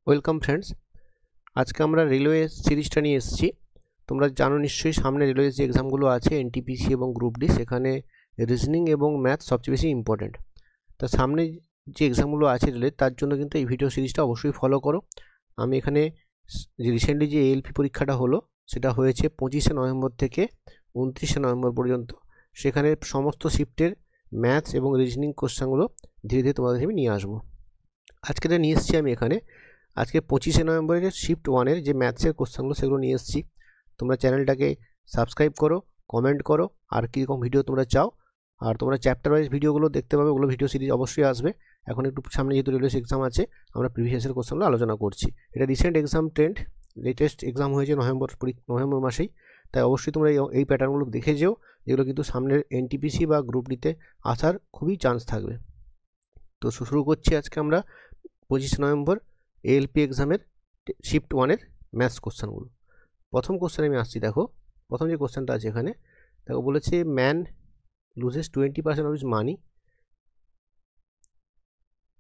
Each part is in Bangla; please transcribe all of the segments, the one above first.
ওয়েলকাম ফ্রেন্ডস, আজকে আমরা রেলওয়ে সিরিজটা নিয়ে এসেছি। তোমরা জানো নিশ্চয়ই সামনে রেলওয়ে যে এক্সামগুলো আছে এনটিপিসি এবং গ্রুপ ডি, সেখানে রিজনিং এবং ম্যাথ সবচেয়ে বেশি ইম্পর্টেন্ট। তা সামনে যে এক্সামগুলো আছে রেলের, তার জন্য কিন্তু এই ভিডিও সিরিজটা অবশ্যই ফলো করো। আমি এখানে যে রিসেন্টলি যে এএলপি পরীক্ষাটা হলো সেটা হয়েছে 25শে নভেম্বর থেকে 29শে নভেম্বর পর্যন্ত। সেখানে সমস্ত শিফটের ম্যাথস এবং রিজনিং কোশ্চেনগুলো ধীরে ধীরে তোমাদের আমি নিয়ে আসবো। আজকে নিয়ে এসেছি আমি এখানে আজকে 25শে নভেম্বরের শিফট 1-এর যে ম্যাথসের কোশ্চেনগুলো সেগুলো নিয়ে এসেছি। তোমরা চ্যানেলটাকে সাবস্ক্রাইব করো, কমেন্ট করো আর কীরকম ভিডিও তোমরা চাও। আর তোমরা চ্যাপ্টার ওয়াইজ ভিডিওগুলো দেখতে পাবে, ওগুলো ভিডিও সিরিজ অবশ্যই আসবে। এখন একটু সামনে যেহেতু রেলওয়ে এক্সাম আছে, আমরা প্রিভিয়াসের কোশ্চেনগুলো আলোচনা করছি। এটা recent exam trend, latest exam হয়েছে নভেম্বর মাসেই। তাই অবশ্যই তোমরা এই প্যাটার্নগুলো দেখে যেও, যেগুলো কিন্তু সামনের এনটিপিসি বা গ্রুপ ডিতে আসার খুবই চান্স থাকবে। তো শুরু করছি আজকে আমরা 25শে নভেম্বর এএলপি এক্সামের শিফট 1-এর ম্যাথস কোশ্চেনগুলো। প্রথম কোশ্চেন আমি আসছি, দেখো প্রথম যে কোশ্চেনটা আছে এখানে, দেখো বলেছে man loses 20% of his money.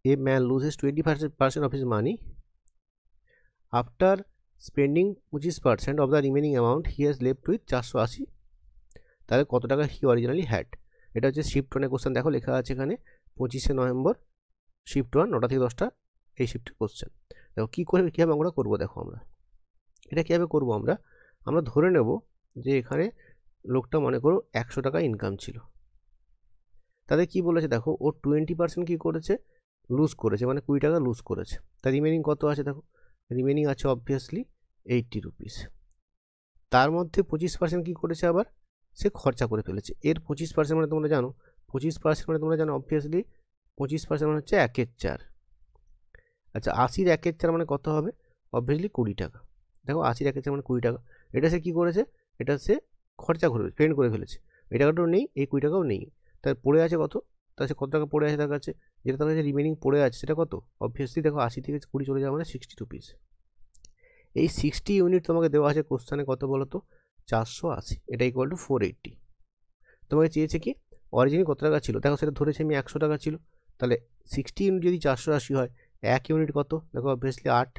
A man loses 20% of his money after spending 25% of the remaining amount he has left with 480. তাহলে কত টাকা হি অরিজিনালি হ্যাড? এটা হচ্ছে শিফট 1-এর কোশ্চেন। দেখো লেখা আছে এখানে 25শে নভেম্বর শিফট 1, 9টা থেকে 10টা, এই শিফটের কোশ্চেন। দেখো কীভাবে আমরা করবো, দেখো আমরা এটা কীভাবে করবো, আমরা ধরে নেব যে এখানে লোকটা মনে করো 100 টাকা ইনকাম ছিল। তাদের কি বলেছে, দেখো ও 20% কী করেছে, লুজ করেছে, মানে 20 টাকা লুজ করেছে। তার রিমেনিং কত আছে, দেখো রিমেনিং আছে অবভিয়াসলি 80 রুপিস। তার মধ্যে 25% কী করেছে, আবার সে খরচা করে ফেলেছে। এর 25% মানে তোমরা জানো, 25% মানে তোমরা জানো অবভিয়াসলি 25% মানে হচ্ছে 1/4। আচ্ছা, 80-র 1/4 মানে কত হবে, অবভিয়াসলি 20 টাকা। দেখো 80-র 1/4 মানে 20 টাকা। এটা সে কী করেছে, এটা সে খরচা করে স্পেন্ড করে ফেলেছে। এই টাকাটাও নেই, এই 20 টাকাও নেই। তার পড়ে আছে কত, তার সে কত টাকা পড়ে আছে তার কাছে, যেটা তার কাছে রিমেনিং পড়ে আছে সেটা কত, অবভিয়াসলি দেখো 80 থেকে 20 চলে যাওয়া মানে 60 রুপিস। এই 60 ইউনিট তোমাকে দেওয়া আছে কোশ্চেনে, কত বলো তো, 480। এটা ইকুয়াল টু 480। তোমাকে চেয়েছে কি অরিজিনালি কত টাকা ছিল, দেখো সেটা ধরেছে আমি 100 টাকা ছিল। তাহলে 60 ইউনিট যদি 480 হয়, 1 ইউনিট কত, দেখো অবভিয়াসলি 8।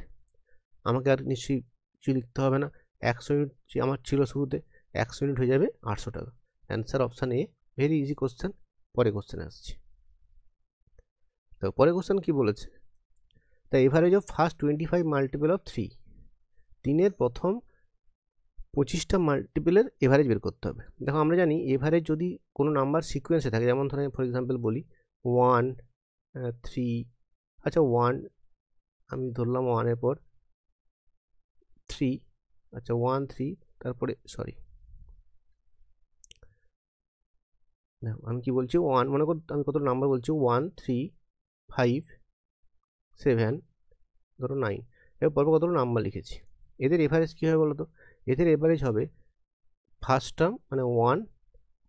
আমাকে আর নিশ্চয়ই কিছু লিখতে হবে না, 100 ইউনিট আমার ছিল শুরুতে, 100 ইউনিট হয়ে যাবে 800 টাকা। Answer option A, very easy question. পরে কোশ্চেনে আসছি। তো পরে কোশ্চেন কি বলেছে, the average of first 25 multiple of 3। 3-এর প্রথম 25টা মাল্টিপলের এভারেজ বের করতে হবে। দেখো আমরা জানি এভারেজ যদি কোনো নাম্বার সিকোয়েন্সে থাকে, যেমন ধরো ফর এক্সাম্পল বলি 1 3, আচ্ছা 1 আমি ধরলাম 1-এর পর 3, আচ্ছা 1 3, তারপরে সরি দেখো আমি কি বলছি, 1 মনে কর আমি কত নাম্বার বলছি, 1 3 5 7 ধরো 9, এর পর কত নাম্বার লিখেছি। এদের এভারেজ কী হবে বলো তো, এদের এভারেজ হবে ফার্স্ট টার্ম মানে 1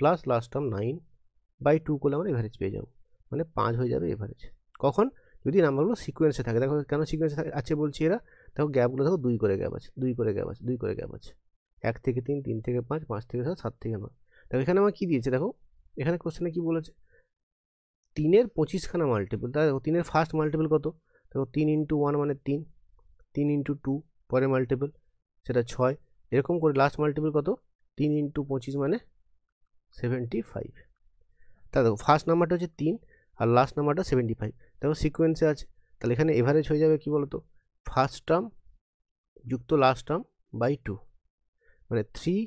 প্লাস লাস্ট টার্ম 9/2 করলে আমরা এভারেজ পেয়ে যাবো, মানে 5 হয়ে যাবে এভারেজ। কখন, যদি নাম্বারগুলো সিকোয়েন্সে থাকে। দেখো কেন সিকোয়েন্সে আছে বলছি, এরা দেখো গ্যাপগুলো দেখো 2 করে গ্যাপ আছে, 2 করে গ্যাপ আছে, 2 করে গ্যাপ আছে, 1 থেকে 3, 3 থেকে 5, 5 থেকে 7, 7 থেকে 9। দেখো এখানে আমার কী দিয়েছে, দেখো এখানে কোশ্চেনে কী বলেছে, 3-এর 25খানা মাল্টিপল। তাই দেখো 3-এর ফার্স্ট মাল্টিপল কত, দেখো 3 × 1 মানে 3, 3 × 2 পরে মাল্টিপল সেটা 6, এরকম করে লাস্ট মাল্টিপল কত, 3 × 25 মানে 75। তা দেখো ফার্স্ট নাম্বারটা হচ্ছে 3 আর লাস্ট নাম্বারটা 75, দেখো সিকোয়েন্সে আছে। তাহলে এখানে এভারেজ হয়ে যাবে কি বলতো, ফার্স্ট টার্ম যুক্ত লাস্ট টার্ম বাই 2, মানে 3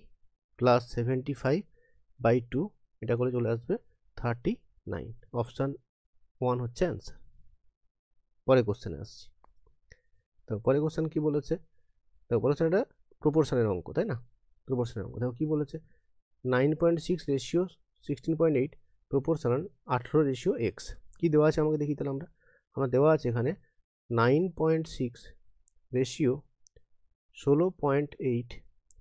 + 75/2, এটা করে চলে আসবে 39। অপশান 1 হচ্ছে অ্যান্সার। পরে কোশ্চেনে আসছি। তো পরে কোশ্চেন কি বলেছে, দেখো বলেছে এটা প্রপোর্শনের অঙ্ক, তাই না, প্রপোর্শনের অঙ্ক। দেখো কি বলেছে, 9.6 রেশিও 16.8 প্রপোর্শনাল 18:x। কি দেওয়া আছে আমাকে দেখি, তাহলে আমরা দেওয়া আছে এখানে 9.6 রেশিও 16.8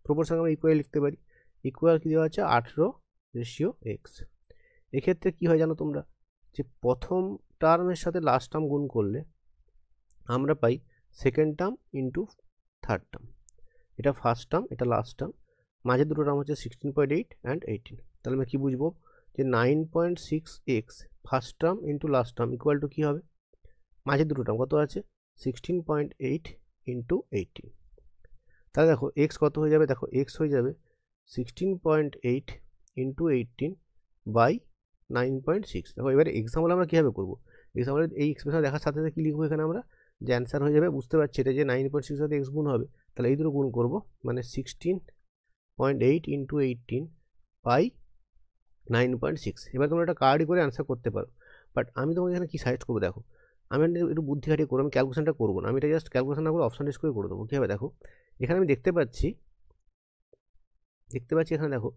প্রপোর্শনাল আমরা ইকুয়াল লিখতে পারি। ইকুয়াল কি দেওয়া আছে, 18:x। এক্ষেত্রে কি হয় জানো তোমরা, যে প্রথম টার্মের সাথে লাস্ট টার্ম গুণ করলে আমরা পাই second term into third term. এটা ফার্স্ট টার্ম, এটা লাস্ট টার্ম, মাঝে দুটো টার্ম হচ্ছে 16.8 অ্যান্ড 18। তাহলে আমরা কী বুঝবো, যে 9.6x first term into last term equal to কী হবে, মাঝে দুটো টার্ম কত আছে 16.8 ইন্টু 18, তাহলে দেখো এক্স কত হয়ে যাবে, দেখো এক্স হয়ে যাবে 16.8 ইন্টু 18 বাই 9.6। দেখো এবারে এক্সাম্পল আমরা কীভাবে করবো, এক্সাম্পল এই এক্সপ্রেশন দেখার সাথে সাথে কী লিখবো এখানে আমরা, যে অ্যান্সার হয়ে যাবে, বুঝতে পারছি এটা যে 9.6 সাথে এক্স গুণ হবে, তাহলে এই দুটো গুণ করবো, মানে 16.8 ইন্টু 18 বাই 9.6। এবার তোমরা একটা কার্ডই করে অ্যান্সার করতে পারো, বাট আমি তোমাকে এখানে কী সাজেস্ট করবো, দেখো আমি একটু বুদ্ধি খাটিয়ে করবো, আমি ক্যালকুলেশনটা করবো না, আমি এটা জাস্ট ক্যালকুলেশন না করে অপশন টেস্ট করে দেবো। কী হবে দেখো, এখানে আমি দেখতে পাচ্ছি এখানে দেখো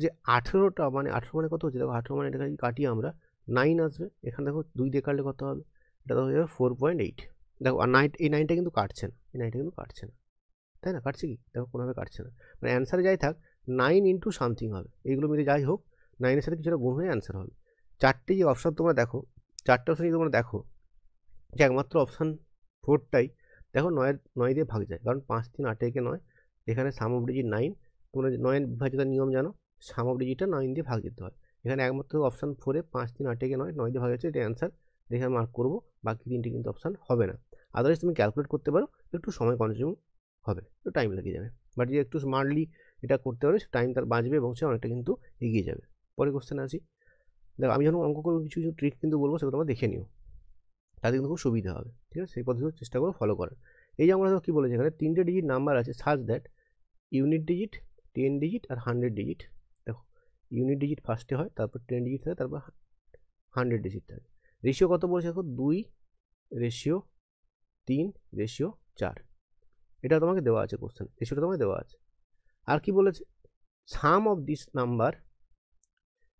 যে 18টা, মানে 18 মানে কত হচ্ছে, দেখো 18 মানে এটাকে কাটিয়ে আমরা 9 আসবে, এখানে দেখো 2 দিয়ে কাটলে কত হবে, এটা হয়ে যাবে 4.8। দেখো আর এই 9টা কিন্তু কাটছে না, এই 9টা কিন্তু কাটছে না, তাই না, কাটছে কি, দেখো কোনোভাবে কাটছে না, মানে অ্যান্সারে যাই থাক 9 ইন্টু সামথিং হবে, এইগুলো মিলে যাই হোক 9-এর সাথে কিছুটা গুণ হয়ে অ্যান্সার হবে। চারটে যে অপশান তোমরা দেখো, চারটে অপশান যদি তোমরা দেখো, যে একমাত্র অপশান 4টাই দেখো 9 দিয়ে ভাগ যায়, কারণ 5 3 8 একে 9, এখানে সাম অফ ডিজিট 9, তোমরা 9 বিভাজ্যতার নিয়ম জানো, সাম অফ ডিজিটটা 9 দিয়ে ভাগ দিতে হয়, এখানে একমাত্র অপশান 4-এ 5 3 8 একে 9 দিয়ে ভাগ হচ্ছে, এটা অ্যান্সার দেখে মার্ক করবো, বাকি তিনটে কিন্তু অপশান হবে না। আদারওয়াইজ তুমি ক্যালকুলেট করতে পারো, একটু সময় কনজিউম হবে, একটু টাইম লেগে যাবে, বাট যে একটু স্মার্টলি এটা করতে পারবে টাইম তার বাঁচবে এবং সে অনেকটা কিন্তু এগিয়ে যাবে। পরে কোশ্চেনে আসি, দেখো আমি যখন অঙ্ক করবো কিছু কিছু ট্রিক কিন্তু বলবো, সেগুলো তোমরা দেখে নিও, তাতে কিন্তু খুব সুবিধা হবে, ঠিক আছে, সেই পদ্ধতি চেষ্টা করো ফলো করার। এই যে আমরা কী বলেছি, এখানে 3টে ডিজিট নাম্বার আছে, such that unit digit, 10 digit আর 100 ডিজিট। দেখো ইউনিট ডিজিট ফার্স্টে হয়, তারপর 10 ডিজিট থাকে, তারপর 100 ডিজিট থাকে। রেশিও কত বলেছে দেখো, 2:3:4, এটা তোমাকে দেওয়া আছে কোশ্চেন, রেশিওটা তোমাকে দেওয়া আছে। আর কি বলেছে, sum of this number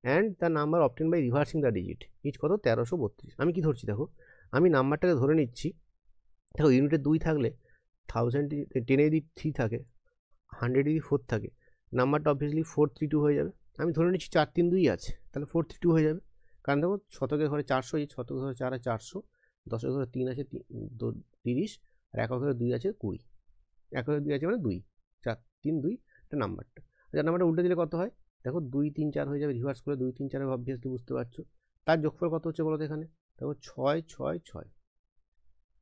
and the number obtained by reversing the digit is কত, 1332। আমি কি ধরছি দেখো, আমি নাম্বারটাকে ধরে নিচ্ছি, দেখো ইউনিটে 2 থাকলে 1000, 10 যদি 3 থাকে, 100 যদি 4 থাকে, নাম্বারটা অবভিয়াসলি 432 হয়ে যাবে। আমি ধরে নিচ্ছি 4 3 2 আছে, তাহলে 432 হয়ে যাবে, কারণ দেখো শতকের ঘরে 400, এই শতকের ঘরে 4 আছে 400, 10-এর ঘরে 3 আছে 30, আর একের ঘরে 2 আছে 20, একের ঘরে 2 আছে মানে 2, 4 3 2 এটা নাম্বারটা। আচ্ছা নাম্বারটা উল্টে দিলে কত হয়, দেখো 2 3 4 হয়ে যাবে, রিভার্স করে 2 3 4 অবভিয়াসলি বুঝতে পারছো, তার যোগফল কত হচ্ছে বলো তো, এখানে দেখো 6 6 6।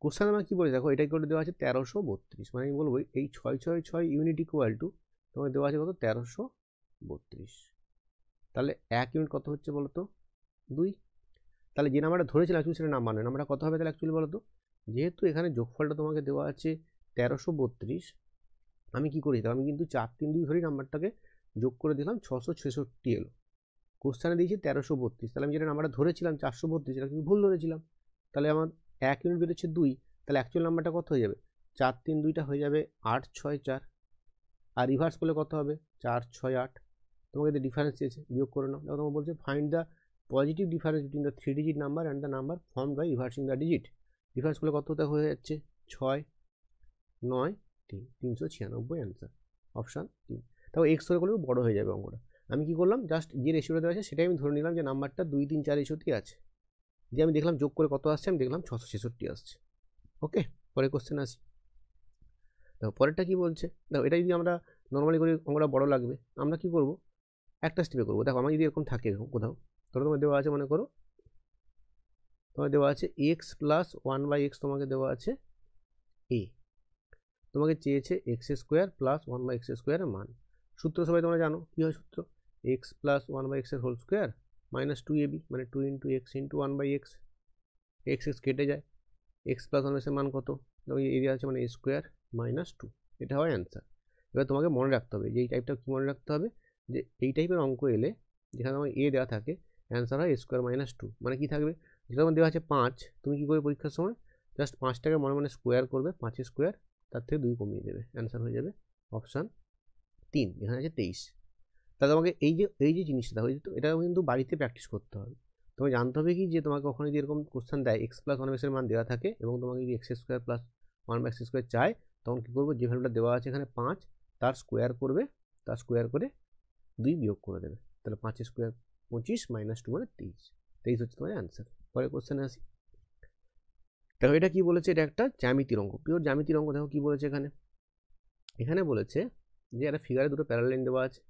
কোশ্চেন আমার কী বলে, দেখো এটাই করে দেওয়া আছে 1332, মানে আমি বলবো এই 6 6 6 ইউনিট ইকুয়াল টু তোমাকে দেওয়া আছে কত, 1332। তাহলে 1 ইউনিট কত হচ্ছে বলো তো, 2। তাহলে যে নাম্বারটা ধরেছিলাম অ্যাকচুয়ালি সেটা নাম্বার নয়, নাম্বারটা কত হবে তাহলে অ্যাকচুয়ালি বলো তো, যেহেতু এখানে যোগফলটা তোমাকে দেওয়া আছে 1332, আমি কী করি, আমি কিন্তু 4 3 2 ধরেই নাম্বারটাকে যোগ করে দিলাম, 666 এলো। কোশ্চেনে দিয়েছি 1332, তাহলে আমি যেটা নাম্বারটা ধরেছিলাম 432, এটা কিন্তু ভুল ধরেছিলাম, তাহলে আমার 1 ইউনিট বেরোচ্ছে 2, তাহলে অ্যাকচুয়াল নাম্বারটা কত হয়ে যাবে, 4 3 2টা হয়ে যাবে 8 6 4, আর রিভার্স করলে কত হবে 4 6 8। তোমাকে যে ডিফারেন্স চেয়েছে বিয়োগ করে নাও, দেখো তোমাকে বলছে find the positive difference between the 3 digit number and the number formed by reversing the digit. Difference করলে কত হয়ে যাচ্ছে 6 9 3, 396 অ্যান্সার অপশান 3। তাও এক্স করে করলে বড় হয়ে যাবে অঙ্কটা। আমি কি করলাম, জাস্ট যে রেশিওটা দেওয়া আছে সেটাই আমি ধরে নিলাম যে নাম্বারটা 2 3 4 রেশিওতেই আছে, দিয়ে আমি দেখলাম যোগ করে কত আসছে, আমি দেখলাম 666 আসছে। ওকে, পরের কোশ্চেন আসি। দেখো পরেরটা কি বলছে, দেখো এটা যদি আমরা নর্মালি করি অঙ্কটা বড় লাগবে, আমরা কি করব, একটা স্টেপে করবো। দেখো আমার যদি এরকম থাকে এরকম কোথাও, ধরো তোমার দেওয়া আছে, মনে করো তোমার দেওয়া আছে এক্স প্লাস 1/x, তোমাকে দেওয়া আছে এ, তোমাকে চেয়েছে এক্স স্কোয়ার প্লাস 1/x স্কোয়ারের মান। সূত্র সবাই তোমরা জানো, কী হয় সূত্র, এক্স প্লাস 1/x এর হোল স্কোয়ার মাইনাস 2ab, মানে 2 × x × 1/x, এক্স এক্স কেটে যায়, এক্স প্লাস 1/x এর মান কত, ওই এরিয়া আছে মানে a স্কোয়ার মাইনাস 2, এটা হয় অ্যান্সার। এবার তোমাকে মনে রাখতে হবে যে এই টাইপটা কী মনে রাখতে হবে, যে এই টাইপের অঙ্ক এলে যেখানে আমার এ দেওয়া থাকে অ্যান্সার হয় a স্কোয়ার মাইনাস 2, মানে কী থাকবে, যেটা আমার দেওয়া আছে 5, তুমি কী করবে পরীক্ষার সময় জাস্ট 5টাকে মনে মনে স্কোয়ার করবে, 5 স্কোয়ার, তার থেকে 2 কমিয়ে দেবে, অ্যান্সার হয়ে যাবে অপশান 3, এখানে আছে 23। তাহলে তোমাকে এই যে জিনিসটা এটা কিন্তু বাড়িতে প্র্যাকটিস করতে হবে। তোমাকে জানতে হবে কি, যে তোমাকে কখনো যদি এরকম কোশ্চেন দেয় এক্স প্লাস 1/x এর মান দেওয়া থাকে এবং তোমাকে যদি x square plus 1/x square চায়, তখন কী করবো, যে ভ্যালুটা দেওয়া আছে এখানে 5, তার স্কোয়ার করবে, তার স্কোয়ার করে 2 বিয়োগ করে দেবে, তাহলে 5 স্কোয়ার 25 মাইনাস 2 মানে 23 হচ্ছে তোমার অ্যান্সার। পরের কোশ্চেনে আসি। দেখো এটা কি বলেছে, এটা একটা জ্যামিতির অঙ্ক, পিওর জ্যামিতির অঙ্ক। দেখো কি বলেছে এখানে বলেছে যে একটা ফিগারে দুটো প্যারালাল লাইন দেওয়া আছে,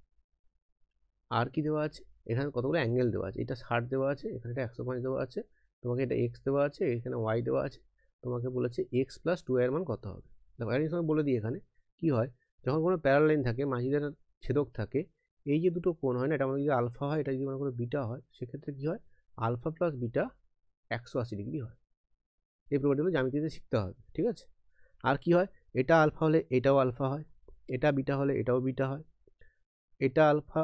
আর কি দেওয়া আছে, এখানে কতগুলো অ্যাঙ্গেল দেওয়া আছে, এটা 60 দেওয়া আছে, এখানে এটা 105 দেওয়া আছে, তোমাকে এটা এক্স দেওয়া আছে, এখানে ওয়াই দেওয়া আছে, তোমাকে বলেছে এক্স প্লাস 2y এর মান কত হবে। দেখো একটা জিনিস বলে দিই, এখানে কি হয় যখন কোনো প্যারালাল লাইন থাকে, মাঝিদের ছেদক থাকে, এই যে দুটো কোণ হয় না, এটা আমাদের যদি আলফা হয়, এটা যদি মনে করো বিটা হয়, সেক্ষেত্রে কি হয় আলফা প্লাস বিটা 180 ডিগ্রি হয়। এই প্রপার্টিগুলো জ্যামিতিতে শিখতে হবে, ঠিক আছে। আর কি হয়, এটা আলফা হলে এটাও আলফা হয়, এটা বিটা হলে এটাও বিটা হয়, এটা আলফা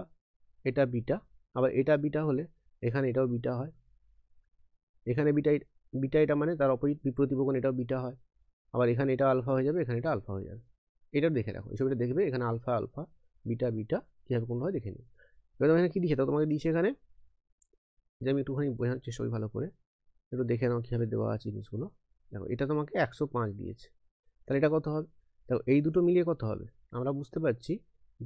এটা বিটা, আবার এটা বিটা হলে এখানে এটাও বিটা হয়, এখানে বিটা বিটা এটা মানে তার অপোজিট বিপ্রতিপকোণ এটাও বিটা হয়, আবার এখানে এটা আলফা হয়ে যাবে, এখানে এটা আলফা হয়ে যাবে। এটাও দেখে রাখো, এই ছবিটা দেখবে এখানে আলফা আলফা বিটা বিটা কীভাবে কোনটা হয় দেখে নিই। এবার এখানে কী দিয়েছে, তো তোমাকে দিয়েছে এখানে যে আমি একটুখানি বোঝানোর চেষ্টা করি ভালো করে, একটু দেখে নাও কীভাবে দেওয়া আছে জিনিসগুলো। দেখো এটা তোমাকে 105 দিয়েছে, তাহলে এটা কত হবে, দেখো এই দুটো মিলিয়ে কত হবে, আমরা বুঝতে পারছি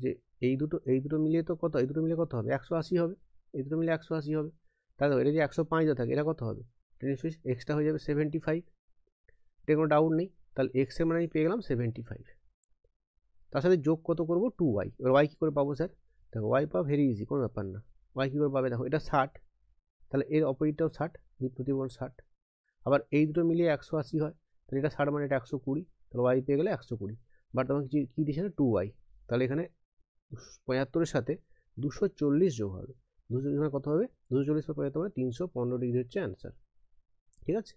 যে এই দুটো মিলিয়ে তো কত, এই দুটো মিলিয়ে কত হবে 180 হবে, এই দুটো মিলিয়ে 180 হবে। তাহলে এটা যে 105 দেওয়া থাকে, এটা কত হবে, এক্সট্রা হয়ে যাবে 75, এটা কোনো ডাউট নেই। তাহলে এক্স এর মানে আমি পেয়ে গেলাম 75, তার সাথে যোগ কত করবো 2y। এবার ওয়াই কী করে পাবো স্যার, দেখো ওয়াই পাওয়া ভেরি ইজি, কোনো ব্যাপার না। ওয়াই কী করে পাবে, দেখো এটা 60, তাহলে এর অপোজিটটাও 60, বিপ্রতিপকোণ 60, আবার এই দুটো মিলিয়ে 180 হয়, তাহলে এটা 60 মানে এটা 120, তাহলে ওয়াই পেয়ে গেলে 120। বাট তোমাকে কী দিয়েছে না 2y, তাহলে এখানে 75-এর সাথে 240 যোগ হবে, 240 কত হবে, 240 পর 75 মানে 315 ডিগ্রি হচ্ছে অ্যান্সার, ঠিক আছে।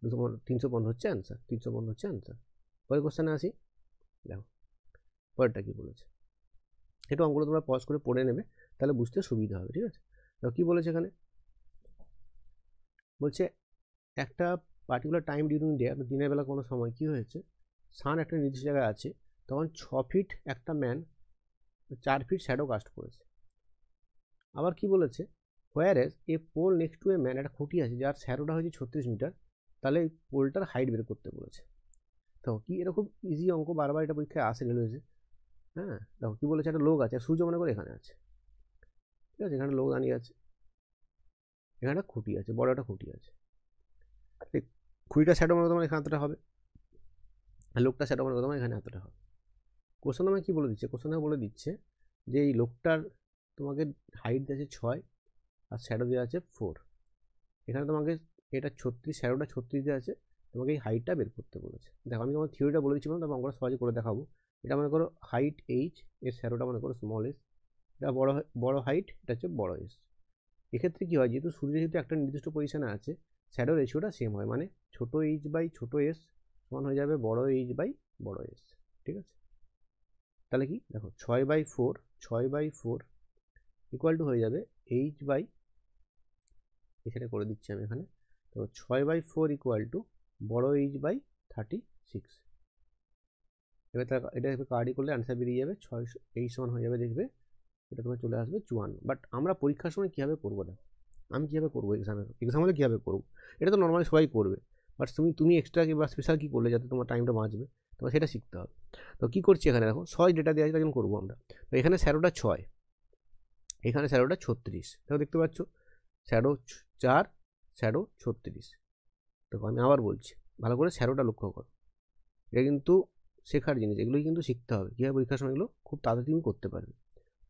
315 হচ্ছে অ্যান্সার, 315 হচ্ছে অ্যান্সার। পরের কোশ্চেনে আসি, দেখো পরেরটা কী বলেছে, একটু অঙ্কগুলো তোমরা পজ করে পড়ে নেবে, তাহলে বুঝতে সুবিধা হবে, ঠিক আছে। দেখো কী বলেছে এখানে, বলছে একটা পার্টিকুলার টাইম ডিউরিং ডে, দিনের বেলা কোনো সময় কী হয়েছে, সান একটা নির্দিষ্ট জায়গায় আছে, তখন 6 ফিট একটা ম্যান 4 ফিট শ্যাডো কাস্ট করেছে। আবার কি বলেছে, where as a pole next to a man, একটা খুঁটি আছে যার শ্যাডোটা হয়েছে 36 মিটার, তাহলে এই পোলটার হাইট বের করতে বলেছে। তো কি এরকম ইজি অঙ্ক বারবার এটা পরীক্ষায় আসে রেলওয়েজে। হ্যাঁ দেখো কী বলেছে, একটা লোক আছে, সূর্য মনে করে এখানে আছে, ঠিক আছে, এখানে লোক দাঁড়িয়ে আছে, এখানে একটা খুঁটি আছে, বড় একটা খুঁটি আছে, খুঁটিটা শ্যাডো মনে তোমার এখানে এতটা হবে, লোকটা শ্যাডো মনে তোমার এখানে এতটা হবে। কোশ্চেন আমাকে কী বলে দিচ্ছে, কোশ্চেন বলে দিচ্ছে যে এই লোকটার তোমাকে হাইট দিয়েছে 6 আর শ্যাডো দেওয়া আছে 4, এখানে তোমাকে এটা 36, শ্যাডোটা 36 দেওয়া আছে, তোমাকে এই হাইটটা বের করতে বলেছে। দেখো আমি তোমার থিওরিটা বলে দিচ্ছিলাম, তারপর আমরা সহজে করে দেখাবো। এটা মনে করো হাইট এইচ, এর শ্যাডোটা মনে করো স্মল এস, এটা বড় হাইট, এটা হচ্ছে বড় এস। এক্ষেত্রে কী হয়, যেহেতু সূর্য যেহেতু একটা নির্দিষ্ট পজিশনে আছে, শ্যাডো রেশিওটা সেম হয়, মানে ছোটো এইচ বাই ছোটো এস সমান হয়ে যাবে বড় এইচ বাই বড় এস, ঠিক আছে। তাহলে কি দেখো 6/4 ইকুয়াল টু হয়ে যাবে এইচ বাই, এখানে করে দিচ্ছি আমি এখানে, তো 6/4 ইকুয়াল টু বড় এইচ বাই 36। এবার এটা কার্ডি করলে অ্যান্সার বেরিয়ে যাবে 6, এই সমান হয়ে যাবে, দেখবে এটা তোমার চলে আসবে 54। বাট আমরা পরীক্ষার সময় কীভাবে করবো, দেখো আমি কীভাবে করবো, এক্সাম হলে কীভাবে করবো, এটা তো নর্মালি সবাই করবে, বাট তুমি এক্সট্রা কি বা স্পেশাল কী করলে যাতে তোমার টাইমটা বাঁচবে, তোমার সেটা শিখতে হবে। তো কী করছি এখানে, দেখো 6 ডেটা দেওয়া আছে, তখন করবো আমরা। তো এখানে শ্যাডোটা 6, এখানে শ্যাডোটা 36, দেখো দেখতে পাচ্ছ, শ্যাডো 4, শ্যাডো 36। দেখো আমি আবার বলছি, ভালো করে শ্যাডোটা লক্ষ্য করো, এটা কিন্তু শেখার জিনিস, এগুলোই কিন্তু শিখতে হবে, কীভাবে পরীক্ষার সময় এগুলো খুব তাড়াতাড়ি তুমি করতে পারবে।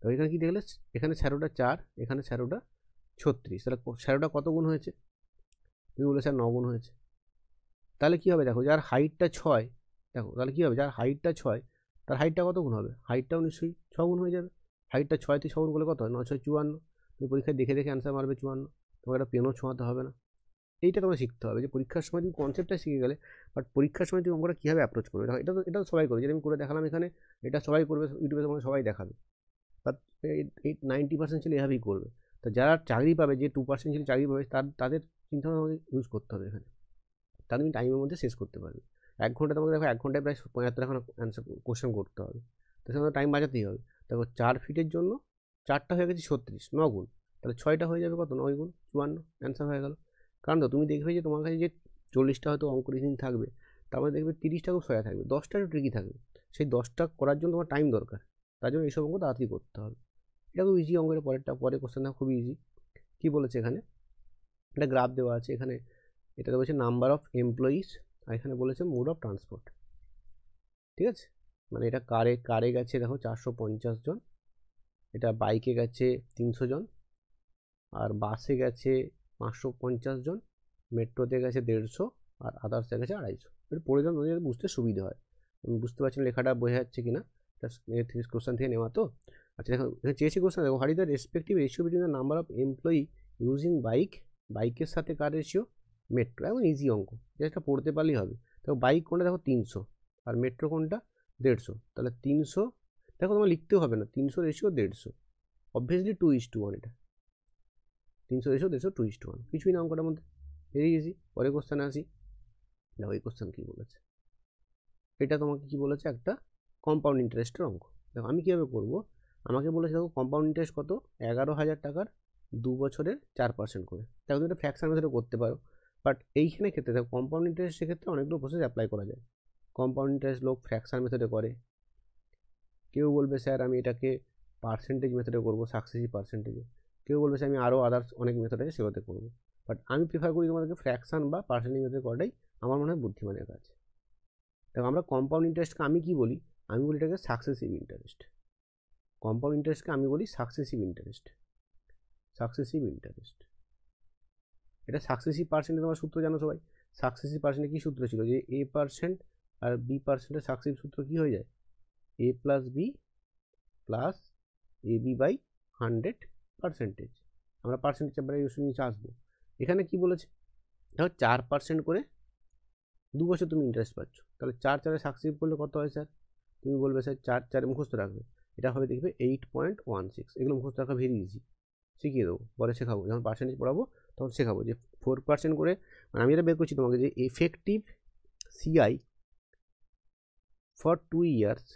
তো এখানে কী দেখলে, এখানে শ্যাডোটা 4, এখানে শ্যাডোটা 36, তাহলে শ্যাডোটা কত গুণ হয়েছে, তুমি বলে স্যার 9 গুণ হয়েছে। তাহলে কী হবে, দেখো যার হাইটটা 6, দেখো তাহলে কী হবে, যার হাইটটা 6 তার হাইটটা কত গুণ হবে, হাইটটাও নিশ্চয়ই 6 গুণ হয়ে যাবে। হাইটটা 6 থেকে 6 গুণ করলে কত হয়, 9 6 54, তুমি পরীক্ষায় দেখে দেখে অ্যান্সার মারবে 54, তোমাকে একটা পেনও ছোঁয়াতে হবে না। এইটা তোমাকে শিখতে হবে যে পরীক্ষার সময় তুমি কনসেপ্টটা শিখে গেলে, বাট পরীক্ষার সময় তুমি অঙ্কটা কীভাবে অ্যাপ্রোচ করবে, দেখো এটা তো সবাই করবে, যেটা আমি করে দেখালাম এখানে, এটা সবাই করবে, ইউটিউবে তোমাকে সবাই দেখাবে, বাট 90% ছেলে এভাবেই করবে। তো যারা চাকরি পাবে, যে 2% ছেলে চাকরি পাবে, তাদের চিন্তাভাবনা আমাকে ইউজ করতে হবে এখানে, তা তুমি টাইমের মধ্যে শেষ করতে পারবে। 1 ঘন্টা তোমাকে দেখো, 1 ঘন্টায় প্রায় 75 এখন অ্যান্সার কোশ্চেন করতে হবে, তো সেখানে টাইম বাঁচাতেই হবে। দেখো 4 ফিটের জন্য 4টা হয়ে গেছে 36, 9 গুণ, তাহলে 6টা হয়ে যাবে কত, 9 গুণ 54, অ্যান্সার হয়ে গেল। কারণ তো তুমি দেখবে যে তোমার কাছে যে 40টা হয়তো অঙ্ক রিজনিং থাকবে, তারপরে দেখবে 30টা খুব সোজা থাকবে, 10টা একটু ট্রিকি থাকবে, সেই 10টা করার জন্য তোমার টাইম দরকার, তার জন্য এইসব অঙ্ক তাড়াতাড়ি করতে হবে। এটা খুব ইজি অঙ্কের, পরের কোশ্চেনটা খুব ইজি। কী বলেছে এখানে, একটা গ্রাফ দেওয়া আছে, এখানে এটা বলেছে নাম্বার অফ এমপ্লয়িজ, আর এখানে বলেছে মোড অফ ট্রান্সপোর্ট, ঠিক আছে। মানে এটা কারে গেছে দেখো 450 জন, এটা বাইকে গেছে 300 জন, আর বাসে গেছে 550 জন, মেট্রোতে গেছে 150, আর আদার্স দেখা যাচ্ছে 250। একটু পড়ে দিলাম তোমাদের বুঝতে সুবিধা হয়। আমি বুঝতে পারছি না লেখাটা বোঝা যাচ্ছে কি না, এর থেকে কোশ্চেন থেকে নেওয়া তো। আচ্ছা দেখো এখানে চেয়েছি কোশ্চেন, দেখো what is the respective ratio between the number of employee using বাইকের সাথে কার রেশিও মেট্রো। এখন ইজি অঙ্ক, যেটা পড়তে পারলেই হবে। দেখো বাইক কোনটা, দেখো 300, আর মেট্রো কোনটা 150। তাহলে 300, দেখো তোমার লিখতেও হবে না, 300 রেশিও 150, অবভিয়াসলি 2:1 এটা। 300 রেশিও 150 2:1, কিছুই না অঙ্কটার মধ্যে, ভেরি ইজি। পরে কোশ্চেনে আসি, দেখো এই কোশ্চেন কী বলেছে। এটা তোমাকে কি বলেছে, একটা কম্পাউন্ড ইন্টারেস্টের অঙ্ক। দেখো আমি কীভাবে করবো, আমাকে বলেছে দেখো কম্পাউন্ড ইন্টারেস্ট কত, 11,000 টাকার 2 বছরের 4% করে। দেখো তুমি এটা ফ্র্যাকশন মেথডে করতে পারো, বাট এইখানে ক্ষেত্রে দেখো কম্পাউন্ড ইন্টারেস্ট সেক্ষেত্রে অনেকগুলো প্রসেস অ্যাপ্লাই করা যায়। কম্পাউন্ড ইন্টারেস্ট লোক ফ্র্যাকশন মেথডে করে, কেউ বলবে স্যার আমি এটাকে পার্সেন্টেজ মেথডে করবো, সাকসেসিভ পার্সেন্টেজে, কেউ বলবে স্যার আমি আরও আদার্স অনেক মেথড আছে সেগুলোতে করবো। বাট আমি প্রিফার করি তোমাদেরকে ফ্র্যাকশন বা পার্সেন্টেজ মেথডে করাটাই আমার মনে হয় বুদ্ধিমানের কাজ। দেখো আমরা কম্পাউন্ড ইন্টারেস্টকে আমি কি বলি, আমি বলি এটাকে সাকসেসিভ ইন্টারেস্ট। কম্পাউন্ড ইন্টারেস্টকে আমি বলি সাকসেসিভ ইন্টারেস্ট। এটা সাকসেসিভ পার্সেন্টে তোমার সূত্র জানো সবাই। সাকসেসিভ পার্সেন্টে কী সূত্র ছিল, যে A% আর B%-এর সাকসেসিভ সূত্র কী হয়ে যায়, A+B প্লাস AB/100%। আমরা পার্সেন্টেজ চ্যাপ্টারে নিচে আসবো। এখানে কি বলেছে, দেখো 4% করে 2 বছর তুমি ইন্টারেস্ট পাচ্ছ, তাহলে 4 সাকসেসিভ করলে কত হয় স্যার, তুমি বলবে স্যার 4 মুখস্থ রাখবে, এটা হবে দেখবে 8.16। এগুলো মুখস্থ রাখা ভেরি ইজি, শিখিয়ে দেবো, পরে শেখাবো, যখন পার্সেন্টেজ পড়াবো তখন শেখাবো যে 4% করে, মানে আমি এটা বের করছি তোমাকে, যে effective CI for 2 years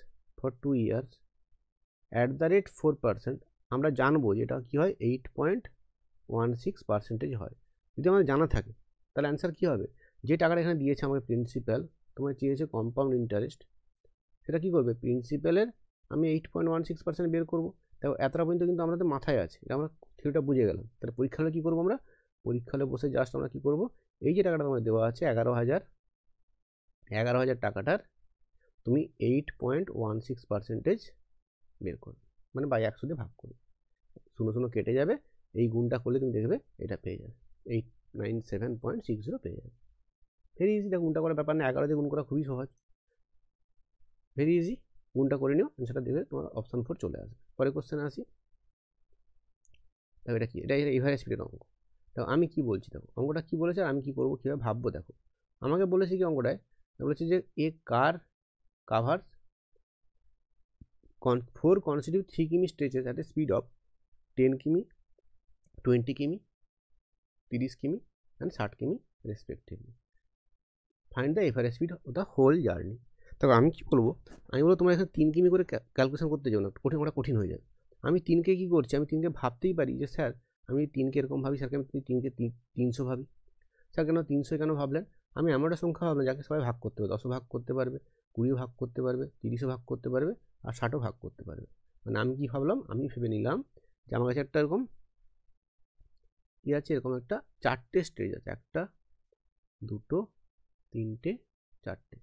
at the rate 4%, আমরা জানবো যে এটা কী হয় 8.16% হয়। যদি আমাদের জানা থাকে তাহলে অ্যান্সার কী হবে, যে টাকাটা এখানে দিয়েছে আমাকে প্রিন্সিপাল, তোমার চেয়েছে কম্পাউন্ড ইন্টারেস্ট, সেটা কী করবে, প্রিন্সিপালের আমি 8.16% বের করবো। দেখো এতটা পর্যন্ত কিন্তু আমাদের মাথায় আছে, আমরা থিওরিটা বুঝে গেলাম। তাহলে পরীক্ষা হলে কী করবো, আমরা পরীক্ষা হলে বসে জাস্ট আমরা কী করবো, এই যে টাকাটা তোমার দেওয়া আছে 11,000 টাকাটার তুমি 8.16% বের করবে, মানে বাই 100 দিয়ে ভাগ করবে, 0 কেটে যাবে, এই গুণটা করলে তুমি দেখবে এটা পেয়ে যাবে 897.60 পেয়ে যাবে। ভেরি ইজি, দেখো গুণটা করার ব্যাপার না, 11 দিয়ে গুণ করা খুবই সহজ, ভেরি ইজি। গুণটা করে নিও, সেটা দেখবে তোমার অপশান 4 চলে আসবে। পরে কোশ্চেনে আসি, দেখো এটা কি, এটা এভারেজ স্পিডের অঙ্ক। দেখো আমি কি বলছি, দেখো অঙ্কটা কি বলেছে আর আমি কি করবো, কীভাবে ভাববো। দেখো আমাকে বলেছে কি অঙ্কটায়, বলেছে যে এ কার কাভার্স 4 consecutive 3 কিমি stretches at a speed of 10 কিমি, 20 কিমি, 30 কিমি অ্যান্ড 60 কিমি respectively. Find the average speed of the whole journey. তবে আমি কী বলবো, আমি বলবো তোমরা এখানে 3 কিমি করে ক্যালকুলেশন করতে যাও না, কঠিন হয়ে যায়। আমি 3কে কী করছি, আমি 3কে ভাবতেই পারি যে স্যার আমি 3কে এরকম ভাবি, স্যারকে আমি 3কে 300 ভাবি। স্যার কেন 300 কেন ভাবলেন, আমি এমন একটা সংখ্যা ভাবলাম যাকে সবাই ভাগ করতে পারবে, 10ও ভাগ করতে পারবে, 20ও ভাগ করতে পারবে, 30ও ভাগ করতে পারবে, আর 60ও ভাগ করতে পারবে। মানে আমি কি ভাবলাম, আমি ভেবে নিলাম যে আমার কাছে একটা এরকম কী আছে, এরকম একটা 4টে স্টেজ আছে, 1, 2, 3, 4টে,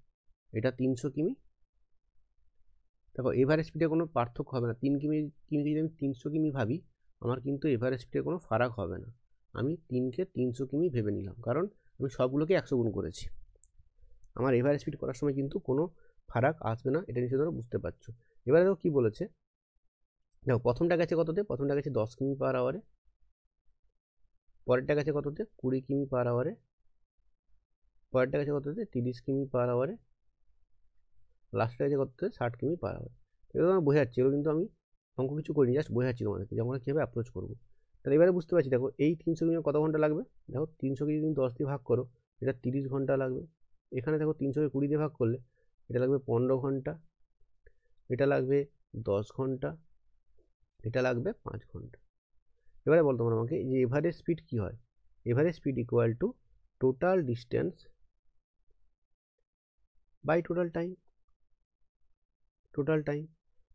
এটা 300 কিমি। দেখো এভারেজ স্পিডে কোনো পার্থক্য হবে না, 3 কিমিকে যদি আমি 300 কিমি ভাবি, আমার কিন্তু এভারেজ স্পিডে কোনো ফারাক হবে না। আমি 3কে 300 কিমি ভেবে নিলাম, কারণ আমি সবগুলোকে 100 গুণ করেছি। আমার এভারেজ স্পিড করার সময় কিন্তু কোনো ফারাক আসবে না, এটা নিশ্চয়ই তোমরা বুঝতে পারছো। এবারে দেখো কী বলেছে, দেখো প্রথমটা গেছে কততে, প্রথমটা গেছে 10 কিমি পার আওয়ারে, পরেরটা গেছে কততে 20 কিমি পার আওয়ারে, পরেরটা গেছে কততে 30 কিমি পার আওয়ারে, লাস্টটা গেছে কততে 60 কিমি পার আওয়ারে। এগুলো আমি বোঝাচ্ছি, এগুলো কিন্তু আমি অঙ্ক কিছু করিনি, জাস্ট বোঝাচ্ছি তোমাদেরকে যে আমরা কীভাবে অ্যাপ্রোচ করবো। তাহলে এবারে বুঝতে পারছি, দেখো এই 300 কিমি কত ঘন্টা লাগবে, দেখো 300কে যদি তুমি 10 দিয়ে ভাগ করো, এটা 30 ঘন্টা লাগবে। এখানে দেখো 300কে 20 দিয়ে ভাগ করলে এটা লাগবে 15 ঘন্টা, এটা লাগবে 10 ঘন্টা, এটা লাগবে 5 ঘন্টা। এবারে বল তোমরা আমাকে যে এভারেজ স্পিড কী হয়, average speed equal to total distance by total time.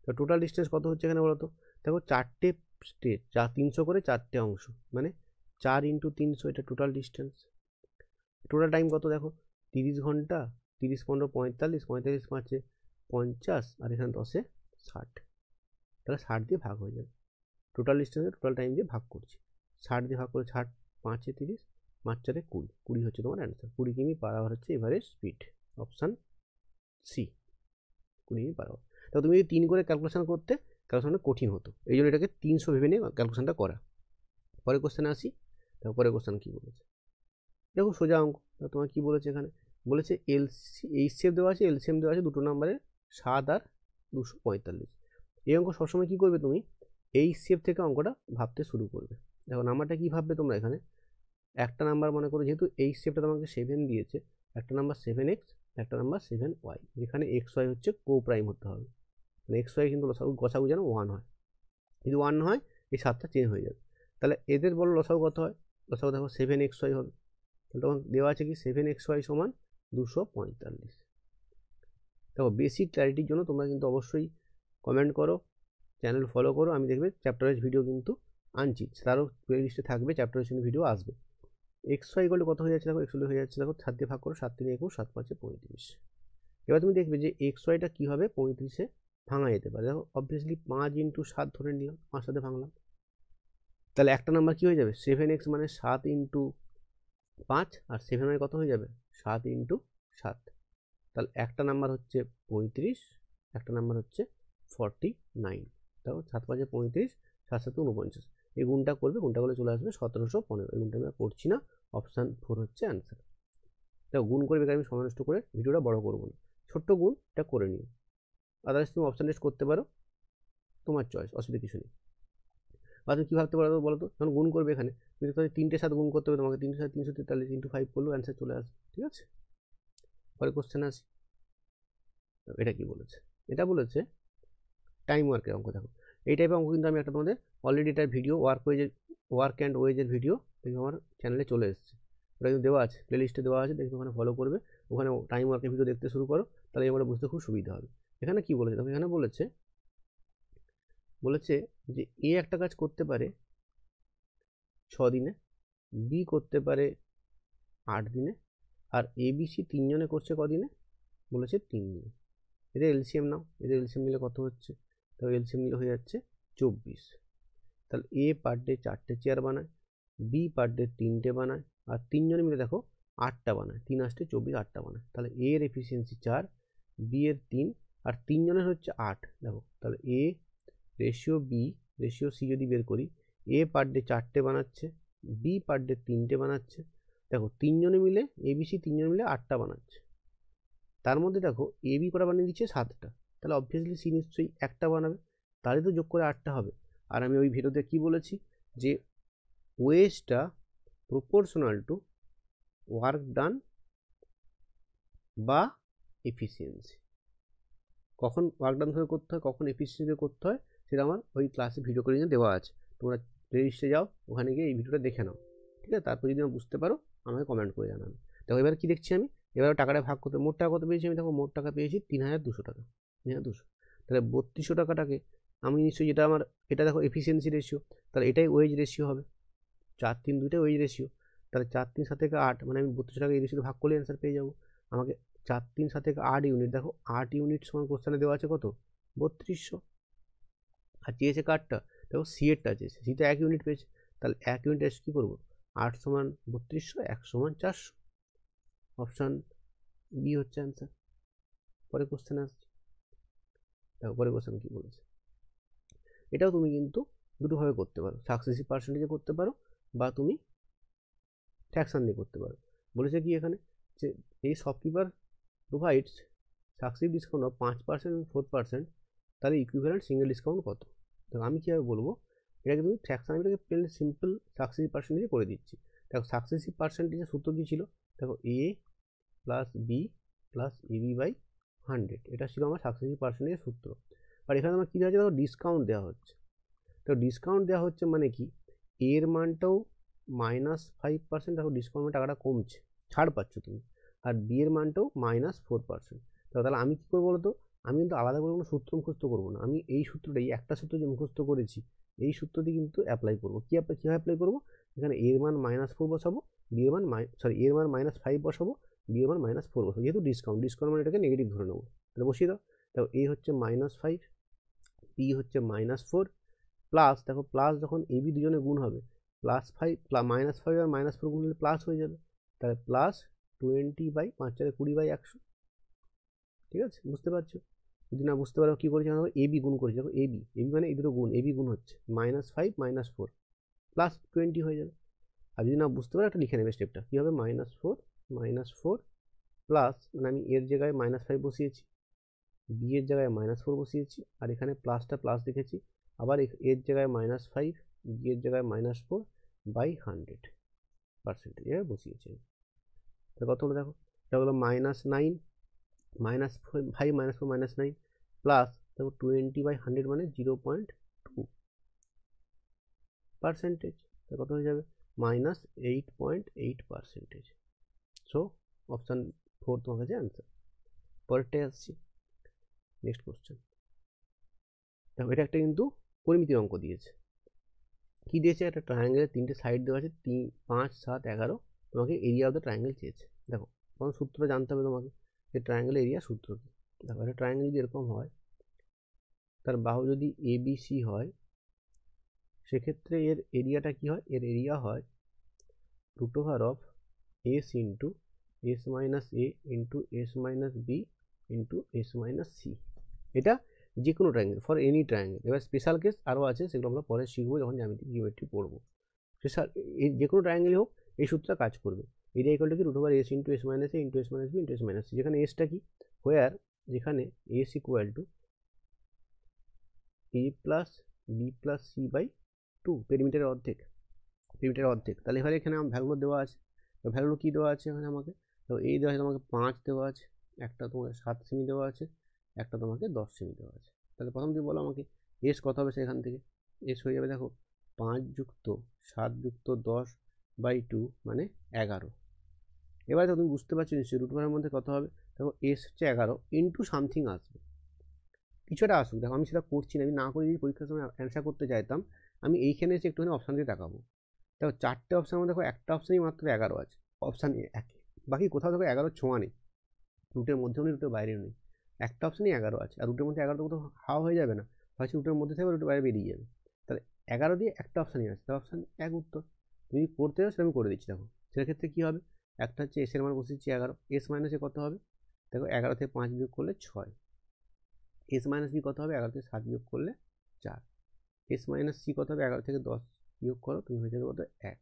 তো টোটাল ডিস্টেন্স কত হচ্ছে এখানে বলো তো, দেখো 4টে স্টেজ, 300 করে 4টে অংশ, মানে 4 × 300, এটা টোটাল ডিস্টেন্স। টোটাল টাইম কত, দেখো 30 ঘন্টা, 30, 15, 45, 45 5 50, আর এখানে 10 60, তাহলে 60 দিয়ে ভাগ হয়ে যাবে। টোটাল ডিস্টেন্সে টোটাল টাইম দিয়ে ভাগ করছি, 60 দিয়ে ভাগ করে 60, 5 30, 5 4 20, 20 হচ্ছে তোমার অ্যান্সার। 20 কিমি পার আওয়ার হচ্ছে এভারেজ স্পিড, অপশান সি 20 কিমি পার আওয়ার। তো তুমি যদি 3 করে ক্যালকুলেশন করতে, ক্যালকুলেশনটা কঠিন হতো, এই জন্য এটাকে 300 ভেবে নিয়ে ক্যালকুলেশনটা করা। পরের কোশ্চেনে আসি। দেখো পরের কোশ্চেন কী বলেছে, দেখো সোজা অঙ্ক। তোমার কী বলেছে এখানে, বলেছে এইচসিএফ দেওয়া আছে, এলসিএম দেওয়া আছে দুটো নাম্বারের 7 আর 245। এই অঙ্ক সবসময় কী করবে, তুমি এইচসিএফ থেকে অঙ্কটা ভাবতে শুরু করবে। দেখো নাম্বারটা কী ভাববে তোমরা, এখানে একটা নাম্বার মনে করো, যেহেতু এইচসিএফটা তোমাকে 7 দিয়েছে, একটা নাম্বার 7x, একটা নাম্বার 7y, যেখানে xy হচ্ছে কো প্রাইম হতে হবে, মানে xy কিন্তু লসাগু যেন 1 হয়। যদি 1 হয় এই 7টা চেঞ্জ হয়ে যাবে। তাহলে এদের বলো লসাগু কত হয়, লসাগু দেখো 7xy হবে। তাহলে তখন দেওয়া আছে কি 7xy সমান 245। দেখো বেসিক ক্ল্যারিটির জন্য তোমরা কিন্তু অবশ্যই কমেন্ট করো, চ্যানেল ফলো করো। আমি দেখবে চ্যাপ্টার ওয়াইজ ভিডিও কিন্তু আনছি, তারও প্লেলিস্টে থাকবে, চ্যাপ্টার ওয়াইজ ভিডিও আসবে। xy করলে কত হয়ে যাচ্ছে দেখো, xy হয়ে যাচ্ছে দেখো 7 দিয়ে ভাগ করো, 7 3 21, 7 5 35। এবার তুমি দেখবে যে xyটা কী হবে, 35-এ ভাঙা যেতে পারে। দেখো অবভিয়াসলি 5 × 7 ধরে নিলাম, 5 সাথে ভাঙলাম, তাহলে একটা নাম্বার কী হয়ে যাবে, 7x মানে 7 × 5, আর 7y কত হয়ে যাবে 7 × 7। তাহলে একটা নাম্বার হচ্ছে 35, একটা নাম্বার হচ্ছে 49। দেখো 7 5 35, 7 7 49, এই গুণটা করবে, গুণটা করলে চলে আসবে 1715। এই গুণটা আমরা করছি না, অপশান 4 হচ্ছে অ্যান্সার। দেখো গুণ করে বেকার আমি সময় নষ্ট করে ভিডিওটা বড় করবো না, ছোট্ট গুণ এটা করে নিও। আদার্স তুমি অপশান টেস্ট করতে পারো, তোমার চয়েস, অসুবিধা কিছু নেই। বা তুমি কী ভাবতে পারো বলো তো, যখন গুণ করবে এখানে তুমি 3-এর সাথে গুণ করতে হবে, তোমাকে 3 7 343 × 5 করলেও অ্যান্সার চলে আসবে, ঠিক আছে। পরে কোশ্চেন আসি। এটা কি বলেছে, এটা বলেছে টাইম ওয়ার্কের অঙ্ক। দেখো এই টাইপের অঙ্ক কিন্তু আমি একটা তোমাদের অলরেডি এটার ভিডিও ওয়ার্ক অ্যান্ড ওয়েজের ভিডিও দেখবে আমার চ্যানেলে চলে এসেছে, ওটা কিন্তু দেওয়া আছে, প্লেলিস্টে দেওয়া আছে, দেখবে ওখানে ফলো করবে, ওখানে টাইম ওয়ার্কের ভিডিও দেখতে শুরু করো, তাহলে এগুলো বুঝতে খুব সুবিধা হবে। এখানে কি বলেছে দেখো, এখানে বলেছে যে এ একটা কাজ করতে পারে 6 দিনে, বি করতে পারে 8 দিনে, আর ABC 3 জনে করছে কদিনে, বলেছে 3 দিনে। এদের এলসিএম নাও, এদের এলসিএম নিলে কত হচ্ছে, তো এলসিএম নিলে হয়ে যাচ্ছে 24। তাহলে এ পার ডে 4টে চেয়ার বানায়, বি পার ডে 3টে বানায়, আর 3 জনে মিলে দেখো 8টা বানায়, 3 8 24, 8টা বানায়। তাহলে এ এর এফিসিয়েন্সি 4, বি এর 3, আর 3 জনের হচ্ছে 8। দেখো তাহলে এ রেশিও বি রেশিও সি যদি বের করি, এ পার ডে 4টে বানাচ্ছে, বি পার ডে 3টে বানাচ্ছে, দেখো 3 জনে মিলে ABC 3 জনে মিলে 8টা বানাচ্ছে, তার মধ্যে দেখো এবি কটা বানিয়ে দিচ্ছে 7টা, তাহলে অবভিয়াসলি সি নিশ্চয়ই একটা বানাবে, তাহলে তো যোগ করে 8টা হবে। আর আমি ওই ভিডিওতে কি বলেছি যে ওয়েজটা প্রপোর্শনাল টু ওয়ার্ক ডান বা এফিসিয়েন্সি, কখন ওয়ার্ক ডান ধরে করতে হয়, কখন এফিসিয়েন্সি করতে হয়, সেটা আমার ওই ক্লাসে ভিডিও করে দেওয়া আছে, তোমরা প্লেলিস্টে যাও, ওখানে গিয়ে এই ভিডিওটা দেখে নাও, ঠিক আছে। তারপর যদি আমি বুঝতে পারো আমাকে কমেন্ট করে জানাবে। দেখো এবার কি দেখছি আমি, এবার টাকাটা ভাগ করতে, মোট টাকা কত পেয়েছি আমি, দেখো মোট টাকা পেয়েছি 3200 টাকা, 3200। তাহলে 3200 টাকাটাকে আমি নিশ্চয়ই, যেটা আমার এটা দেখো এফিসিয়েন্সি রেশিও, তাহলে এটাই ওয়েজ রেশিও হবে, 4 3 দুইটাই ওয়েজ রেশিও, তাহলে 4 3 7 থেকে 8, মানে আমি 3200 টাকা এই রেশিওতে ভাগ করলে অ্যান্সার পেয়ে যাবো। আমাকে 4 3 7 থেকে 8 ইউনিট, দেখো 8 ইউনিট সমান কোশ্চেনে দেওয়া আছে কত 3200, আর চেয়েছে কারটা, দেখো সি এরটা চেয়েছে, সি তো 1 ইউনিট পেয়েছে, তাহলে 1 ইউনিট এসে কী করবো, 8 সমান 3200, 1 সমান 400, অপশান বি হচ্ছে অ্যান্সার। পরে কোশ্চেন আসছে, দেখো পরে কোশ্চেন কী বলেছে, এটাও তুমি কিন্তু দুটোভাবে করতে পারো, সাকসেসিভ পার্সেন্টেজে করতে পারো, বা তুমি ফ্র্যাকশন দিয়ে করতে পারো। বলেছে কি এখানে যে এই shopkeeper provides successive discount of 5% এবং 4%, তাহলে ইকুইভ্যালেন্ট সিঙ্গেল ডিসকাউন্ট কত। দেখো আমি কীভাবে বলবো, এটাকে তুমি ফ্র্যাকশন, আমি এটাকে প্লেন সিম্পল সাকসেসিভ পার্সেন্টেজে করে দিচ্ছি। দেখো সাকসেসিভ পার্সেন্টেজের সূত্র কী ছিল, দেখো A plus B plus AB by 100, এটা ছিল আমার সাকসেসিভ পার্সেন্টেজের সূত্র। আর এখানে আমার কী দেওয়া হচ্ছে, দেখো ডিসকাউন্ট দেওয়া হচ্ছে, তো ডিসকাউন্ট দেওয়া হচ্ছে মানে কি, এর মানটাও -5%, দেখো ডিসকাউন্ট টাকাটা কমছে, ছাড় পাচ্ছ তুমি, আর বি এর মানটাও -4%। তাহলে আমি কী করবো বলতো, আমি কিন্তু আলাদা করে কোনো সূত্র মুখস্থ করবো না, আমি এই সূত্রটাই, একটা সূত্র যে মুখস্থ করেছি এই সূত্রটি কিন্তু অ্যাপ্লাই করবো। কীভাবে অ্যাপ্লাই করবো, এখানে এর মান -4 বসাবো, বি এর মান এর মান -5 বসাবো, বি এর মান -4 বসাবো, যেহেতু ডিসকাউন্ট মানে এটাকে নেগেটিভ ধরে নেবো, তাহলে বসিয়ে দাও। দেখো এ হচ্ছে -5, বি হচ্ছে -4, প্লাস দেখো প্লাস যখন এবি দুজনে গুণ হবে, +5 -5 আর -4 গুণ করলে প্লাস হয়ে যাবে, তাহলে +20/5 × 20/100। ঠিক আছে, বুঝতে পারছো? যদি না বুঝতে পারো কি করেছি আমরা, এবি গুণ করেছি। দেখো এবি মানে এই দুটো গুণ, এবি গুণ হচ্ছে -5 -4 +20 হয়ে যাবে। আর যদি না বুঝতে পারো একটা লিখে নেবে স্টেপটা, কী হবে, -4 প্লাস, মানে আমি এর জায়গায় -5 বসিয়েছি, বি এর জায়গায় -4 বসিয়েছি, আর এখানে প্লাসটা প্লাস লিখেছি, আবার এর জায়গায় -5, বি এর জায়গায় -4/100% এভাবে বসিয়েছি। কত হলো দেখো, এটা হলো -9 -5 -4 -9 প্লাস দেখো 20/100 মানে 0.2%। কত হয়ে যাবে, -8.8%। সো অপশান 4 তোমার কাছে অ্যান্সার। পরেরটাই আসছি, নেক্সট কোশ্চেন। দেখো এটা একটা কিন্তু পরিমিতির অঙ্ক দিয়েছে। কি দিয়েছে, একটা ট্রায়াঙ্গেলের 3টে সাইড দেওয়া আছে, 3, 5, 7, 11। তোমাকে এরিয়া অফ দ্য ট্রায়াঙ্গেল চেয়েছে। দেখো তখন সূত্রটা জানতে হবে তোমাকে, যে ট্রায়াঙ্গেল এরিয়া সূত্র কি। দেখো একটা ট্রায়াঙ্গেল যদি এরকম হয়, তার বাহু যদি ABC হয়, সেক্ষেত্রে এর এরিয়াটা কি হয়, এর এরিয়া হয় √of S × S - A × S - B × S - C। এটা যে কোনো ট্রায়াঙ্গেল, ফর এনি ট্রায়াঙ্গেল। এবার স্পেশাল কেস আরও আছে, সেগুলো আমরা পরে শিখবো যখন জ্যামিতি জিওমেট্রি পড়বো। স্পেশাল যে কোনো ট্রায়াঙ্গেলই হোক এই সূত্রটা কাজ করবে। এরিয়া ইকুয়াল টু কি, √S × S - A × S - B × S - C। যেখানে এসটা কি, হোয়ার, যেখানে S equal to A + B + C/2, পেরিমিটারের অর্ধেক, তাহলে এবারে এখানে আমার ভ্যালুগুলো দেওয়া আছে। ভ্যালুগুলো কী দেওয়া আছে এখানে আমাকে, তো এই দেওয়া আছে তোমাকে 5 দেওয়া আছে, একটা তোমাকে 7 সেমি দেওয়া আছে, একটা তোমাকে 10 সেমি দেওয়া আছে। তাহলে প্রথম তুমি বলো আমাকে এস কত হবে, সেখান থেকে এস হয়ে যাবে, দেখো 5 + 7 + 10/2 মানে 11। এবারে তো তুমি বুঝতে পারছো নিশ্চয়ই √এর মধ্যে কত হবে। দেখো এস হচ্ছে 11 ইন্টু সামথিং আসবে, কিছুটা আসুক। দেখো আমি সেটা করছি না, আমি না করে যদি পরীক্ষার সময় অ্যান্সার করতে চাইতাম, আমি এইখানে এসে একটুখানি অপশান দিয়ে তাকাবো। দেখো 4টে অপশানের মধ্যে দেখো একটা অপশানই মাত্র 11 আছে, অপশান একে, বাকি কোথাও দেখো 11 ছোঁয়া নেই, রুটের মধ্যেও নেই, রুটের বাইরেও নেই। একটা অপশানই 11 আছে, আর রুটের মধ্যে 11 তো কোথাও হাওয়া হয়ে যাবে না, হয়তো রুটের মধ্যে থাকবে, রুটের বাইরে বেরিয়ে যাবে। তাহলে 11 দিয়ে একটা অপশানই আছে, তাহলে অপশান 1 উত্তর। তুমি করতে চাও সেটা আমি করে দিচ্ছি। দেখো সেক্ষেত্রে কী হবে, একটা হচ্ছে এস এর মান বসিয়েছি 11, S - A কত হবে, দেখো 11 থেকে 5 বিয়োগ করলে 6, S - B কত হবে, 11 থেকে 7 বিয়োগ করলে 4, S - C কত হবে, 11 থেকে 10 বিয়োগ করো, তুমি হয়ে যাবে কত, 1।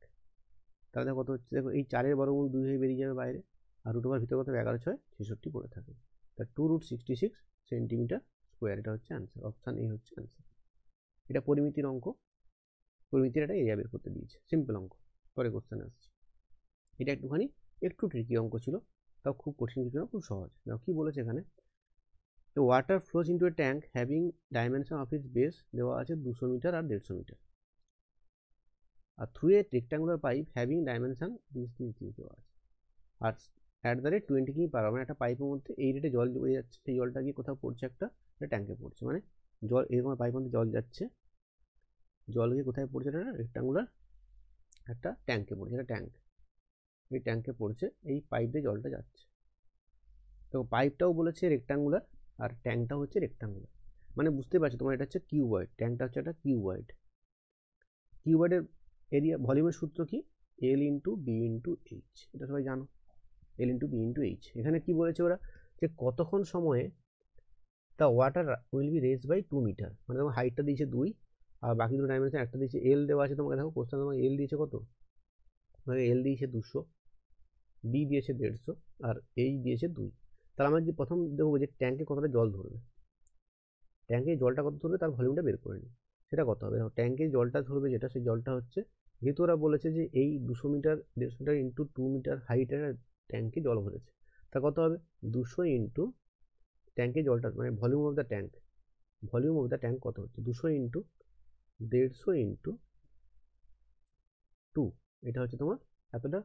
তাহলে দেখো কত হচ্ছে, দেখো এই 4-এর বর্গমূল 2 হয়ে বেরিয়ে যাবে বাইরে, আর √এর ভিতরে কত, 11 × 6 = 66 পড়ে থাকে। তা 2√66 সেন্টিমিটার স্কোয়ার, এটা হচ্ছে অ্যান্সার। অপশান এ হচ্ছে অ্যান্সার। এটা পরিমিতির অঙ্ক, পরিমিতির একটা এরিয়া বের করতে দিয়েছে, সিম্পল অঙ্ক। পরে কোশ্চেন আসছে, এটা একটু ট্রিকি অঙ্ক ছিল, তাও খুব কঠিন কিছু না, খুব সহজ। দেখো কী বলেছে এখানে, তো water flows into a tank having dimension of its base দেওয়া আছে 200 মিটার আর 150 মিটার, আর through a rectangular pipe having dimension this দেওয়া আছে, আর @20 কিমি/আওয়ার, মানে একটা পাইপের মধ্যে এই রেটে জল বেরিয়ে যাচ্ছে, সেই জলটা গিয়ে কোথাও পড়ছে, একটা ট্যাঙ্কে পড়ছে, মানে জল এরকম পাইপের মধ্যে জল যাচ্ছে, জল গিয়ে কোথায় পড়ছে, একটা রেক্টাঙ্গুলার একটা ট্যাঙ্কে পড়ছে, এটা ট্যাঙ্ক, এই ট্যাঙ্কে পড়ছে, এই পাইপ দিয়ে জলটা যাচ্ছে। তো পাইপটাও বলেছে রেক্টাঙ্গুলার, আর ট্যাঙ্কটাও হচ্ছে রেক্টাঙ্গুলার, মানে বুঝতে পারছো তোমার, এটা হচ্ছে কিউবয়েড, ট্যাঙ্কটা হচ্ছে একটা কিউবয়েড। কিউবয়েডের এরিয়া ভলিউমের সূত্র কি, L × B × H, এটা সবাই জানো, L × B × H। এখানে কি বলেছে ওরা, যে কতক্ষণ সময়ে the water will be raise by 2 metre, মানে তোমার হাইটটা দিয়েছে 2, আর বাকি দুটো ডাইমেনশন একটা দিয়েছে L দেওয়া আছে তোমাকে। দেখো কোশ্চেন তোমাকে L দিয়েছে কত, তোমাকে L দিয়েছে 200, B দিয়েছে 150, আর H দিয়েছে 2। তাহলে আমরা যদি প্রথম দেখবো যে ট্যাঙ্কে কতটা জল ধরবে, ট্যাঙ্কে জলটা কত ধরবে তার ভলিউমটা বের করে নিই, সেটা কত হবে। ট্যাঙ্কে জলটা ধরবে যেটা, সেই জলটা হচ্ছে, যেহেতু ওরা বলেছে যে এই 200 মিটার 150 মিটার ইন্টু 2 মিটার হাইটের ট্যাঙ্কে জল ভরেছে, তা কত হবে, 200 ইন্টু ট্যাঙ্কে জলটা, মানে volume of the tank, volume of the tank কত হচ্ছে, 200 ইন্টু 150 ইন্টু 2, এটা হচ্ছে তোমার এতটা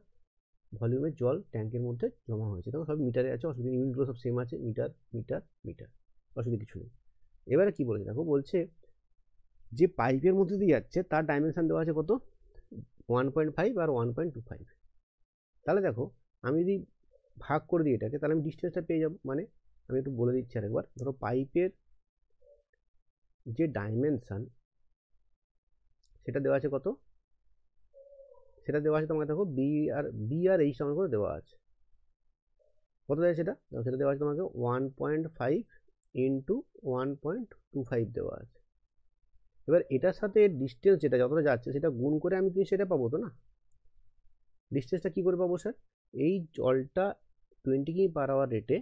ভলিউমের জল ট্যাঙ্কের মধ্যে জমা হয়েছে। দেখো সব মিটারে আছে, অসুবিধা, ইউনিটগুলো সব সেম আছে, মিটার মিটার মিটার, অসুবিধা কিছু নেই। এবারে কি বলেছে দেখো, বলছে যে পাইপের মধ্যে দিয়ে যাচ্ছে তার ডাইমেনশন দেওয়া আছে কত, 1.5 আর 1.25। তাহলে দেখো আমি যদি ভাগ করে দিই এটাকে, তাহলে আমি ডিস্টেন্সটা পেয়ে যাবো। মানে আমি একটু বলে দিচ্ছি আরেকবার, ধরো পাইপের যে ডাইমেনশন সেটা দেওয়া আছে কত, সেটা দেওয়া আছে তোমাকে, দেখো বি আর এইচ আমার করে দেওয়া আছে। কত দেয় সেটা? সেটা দেওয়া আছে তোমাকে 1.5 ইন্টু 1.25 দেওয়া আছে। এবার এটার সাথে ডিস্টেন্স যেটা যতটা যাচ্ছে সেটা গুণ করে আমি কিন্তু সেটা পাবো তো না। ডিস্টেন্সটা কী করে পাবো স্যার? এই জলটা 20 কিমি পার আওয়ার রেটে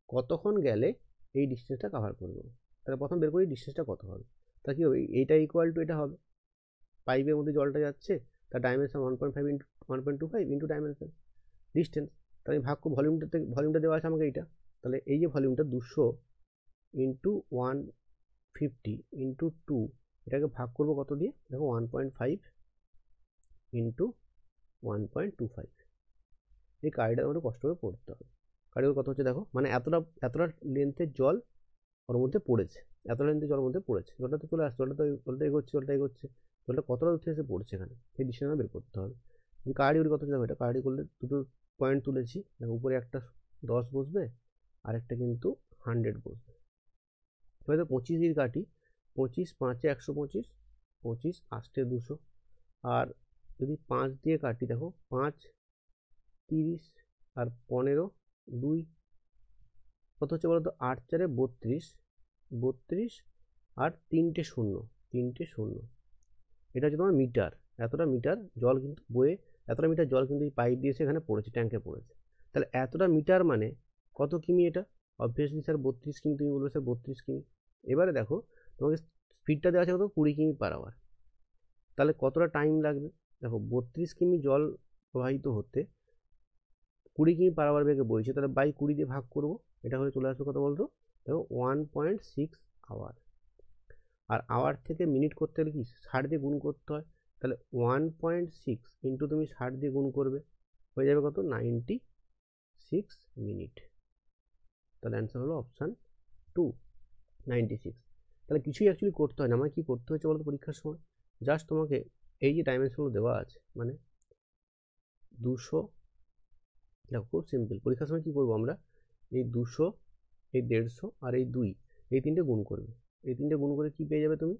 কতক্ষণ গেলে এই ডিস্টেন্সটা কভার করবো। তাহলে প্রথম বের করি ডিস্টেন্সটা কত হবে। তা কী হবে, এইটা ইকুয়াল টু এটা হবে, পাইপের মধ্যে জলটা যাচ্ছে, তার dimension 1.5 into 1.25 into dimension distance. তাহলে ভাগ ভলিউমটা দেওয়া আছে আমাকে এইটা। তাহলে এই যে ভলিউমটা 200 ইন্টু 150 ইন্টু 2, এটাকে ভাগ করবো কত দিয়ে? দেখো 1.5 ইন্টু 1.25। এই কারিটা আমাদের কষ্ট করে পড়তে হবে। কারিগুলো কত হচ্ছে দেখো, মানে এতটা লেন্থের জল ওর মধ্যে পড়েছে, এত লেন্থের জলের মধ্যে পড়েছে। জলটা তো চলে আসছে, জলটা এগোচ্ছে, জলটা কতটা দূর থেকে এসে পড়ছে এখানে, সেই ডিস্টেন্স বের করতে হবে। কারিগুলি কত হচ্ছে দেখো, এটা কারি করলে দুটো পয়েন্ট তুলেছি, দেখো উপরে একটা 10 বসবে আর একটা কিন্তু 100 বসবে। এবার তো 25 দিয়ে কাটি, 25 5 125, 25 8 200, আর যদি 5 দিয়ে কাটি দেখো 5 30 আর 15 2, কত হচ্ছে বলো তো? 8 4 32, 32 আর 3টে শূন্য, 3টে শূন্য। এটা হচ্ছে তোমার মিটার। এতটা মিটার জল কিন্তু বয়ে, এতটা মিটার জল কিন্তু এই পাইপ দিয়ে এখানে পড়েছে, ট্যাঙ্কে পড়েছে। তাহলে এতটা মিটার মানে কত কিমি এটা? অবভিয়াসলি স্যার 32 কিমি, তুমি বলবে স্যার 32 কিমি। এবারে দেখো তোমাকে স্পিডটা দেওয়া আছে কত? 20 কিমি পার আওয়ার। তাহলে কতটা টাইম লাগবে? দেখো 32 কিমি জল প্রবাহিত হতে 20 কিমি পার আওয়ার বেগে বইছে, তাহলে বাই 20 দিয়ে ভাগ করবো, এটা হলে চলে আসবে কত বলতো? দেখো 1.6 আওয়ার। আর আওয়ার থেকে মিনিট করতে গেলে কি 60 দিয়ে গুণ করতে হয়। তাহলে 1.6 ইন্টু তুমি 60 দিয়ে গুণ করবে, হয়ে যাবে কত? 96 মিনিট। তাহলে অ্যান্সার হলো অপশান 2, 96। তাহলে কিছুই অ্যাকচুয়ালি করতে হয় না, আমার কী করতে হয়েছে বলতো পরীক্ষার সময়? জাস্ট তোমাকে এই যে ডাইমেনশনগুলো দেওয়া আছে, মানে 200, দেখো খুব সিম্পল। পরীক্ষার সময় কী করবো আমরা? এই 200, এই 150 আর এই 2, এই তিনটে গুণ করবে। এই তিনটে গুণ করে কী পেয়ে যাবে তুমি?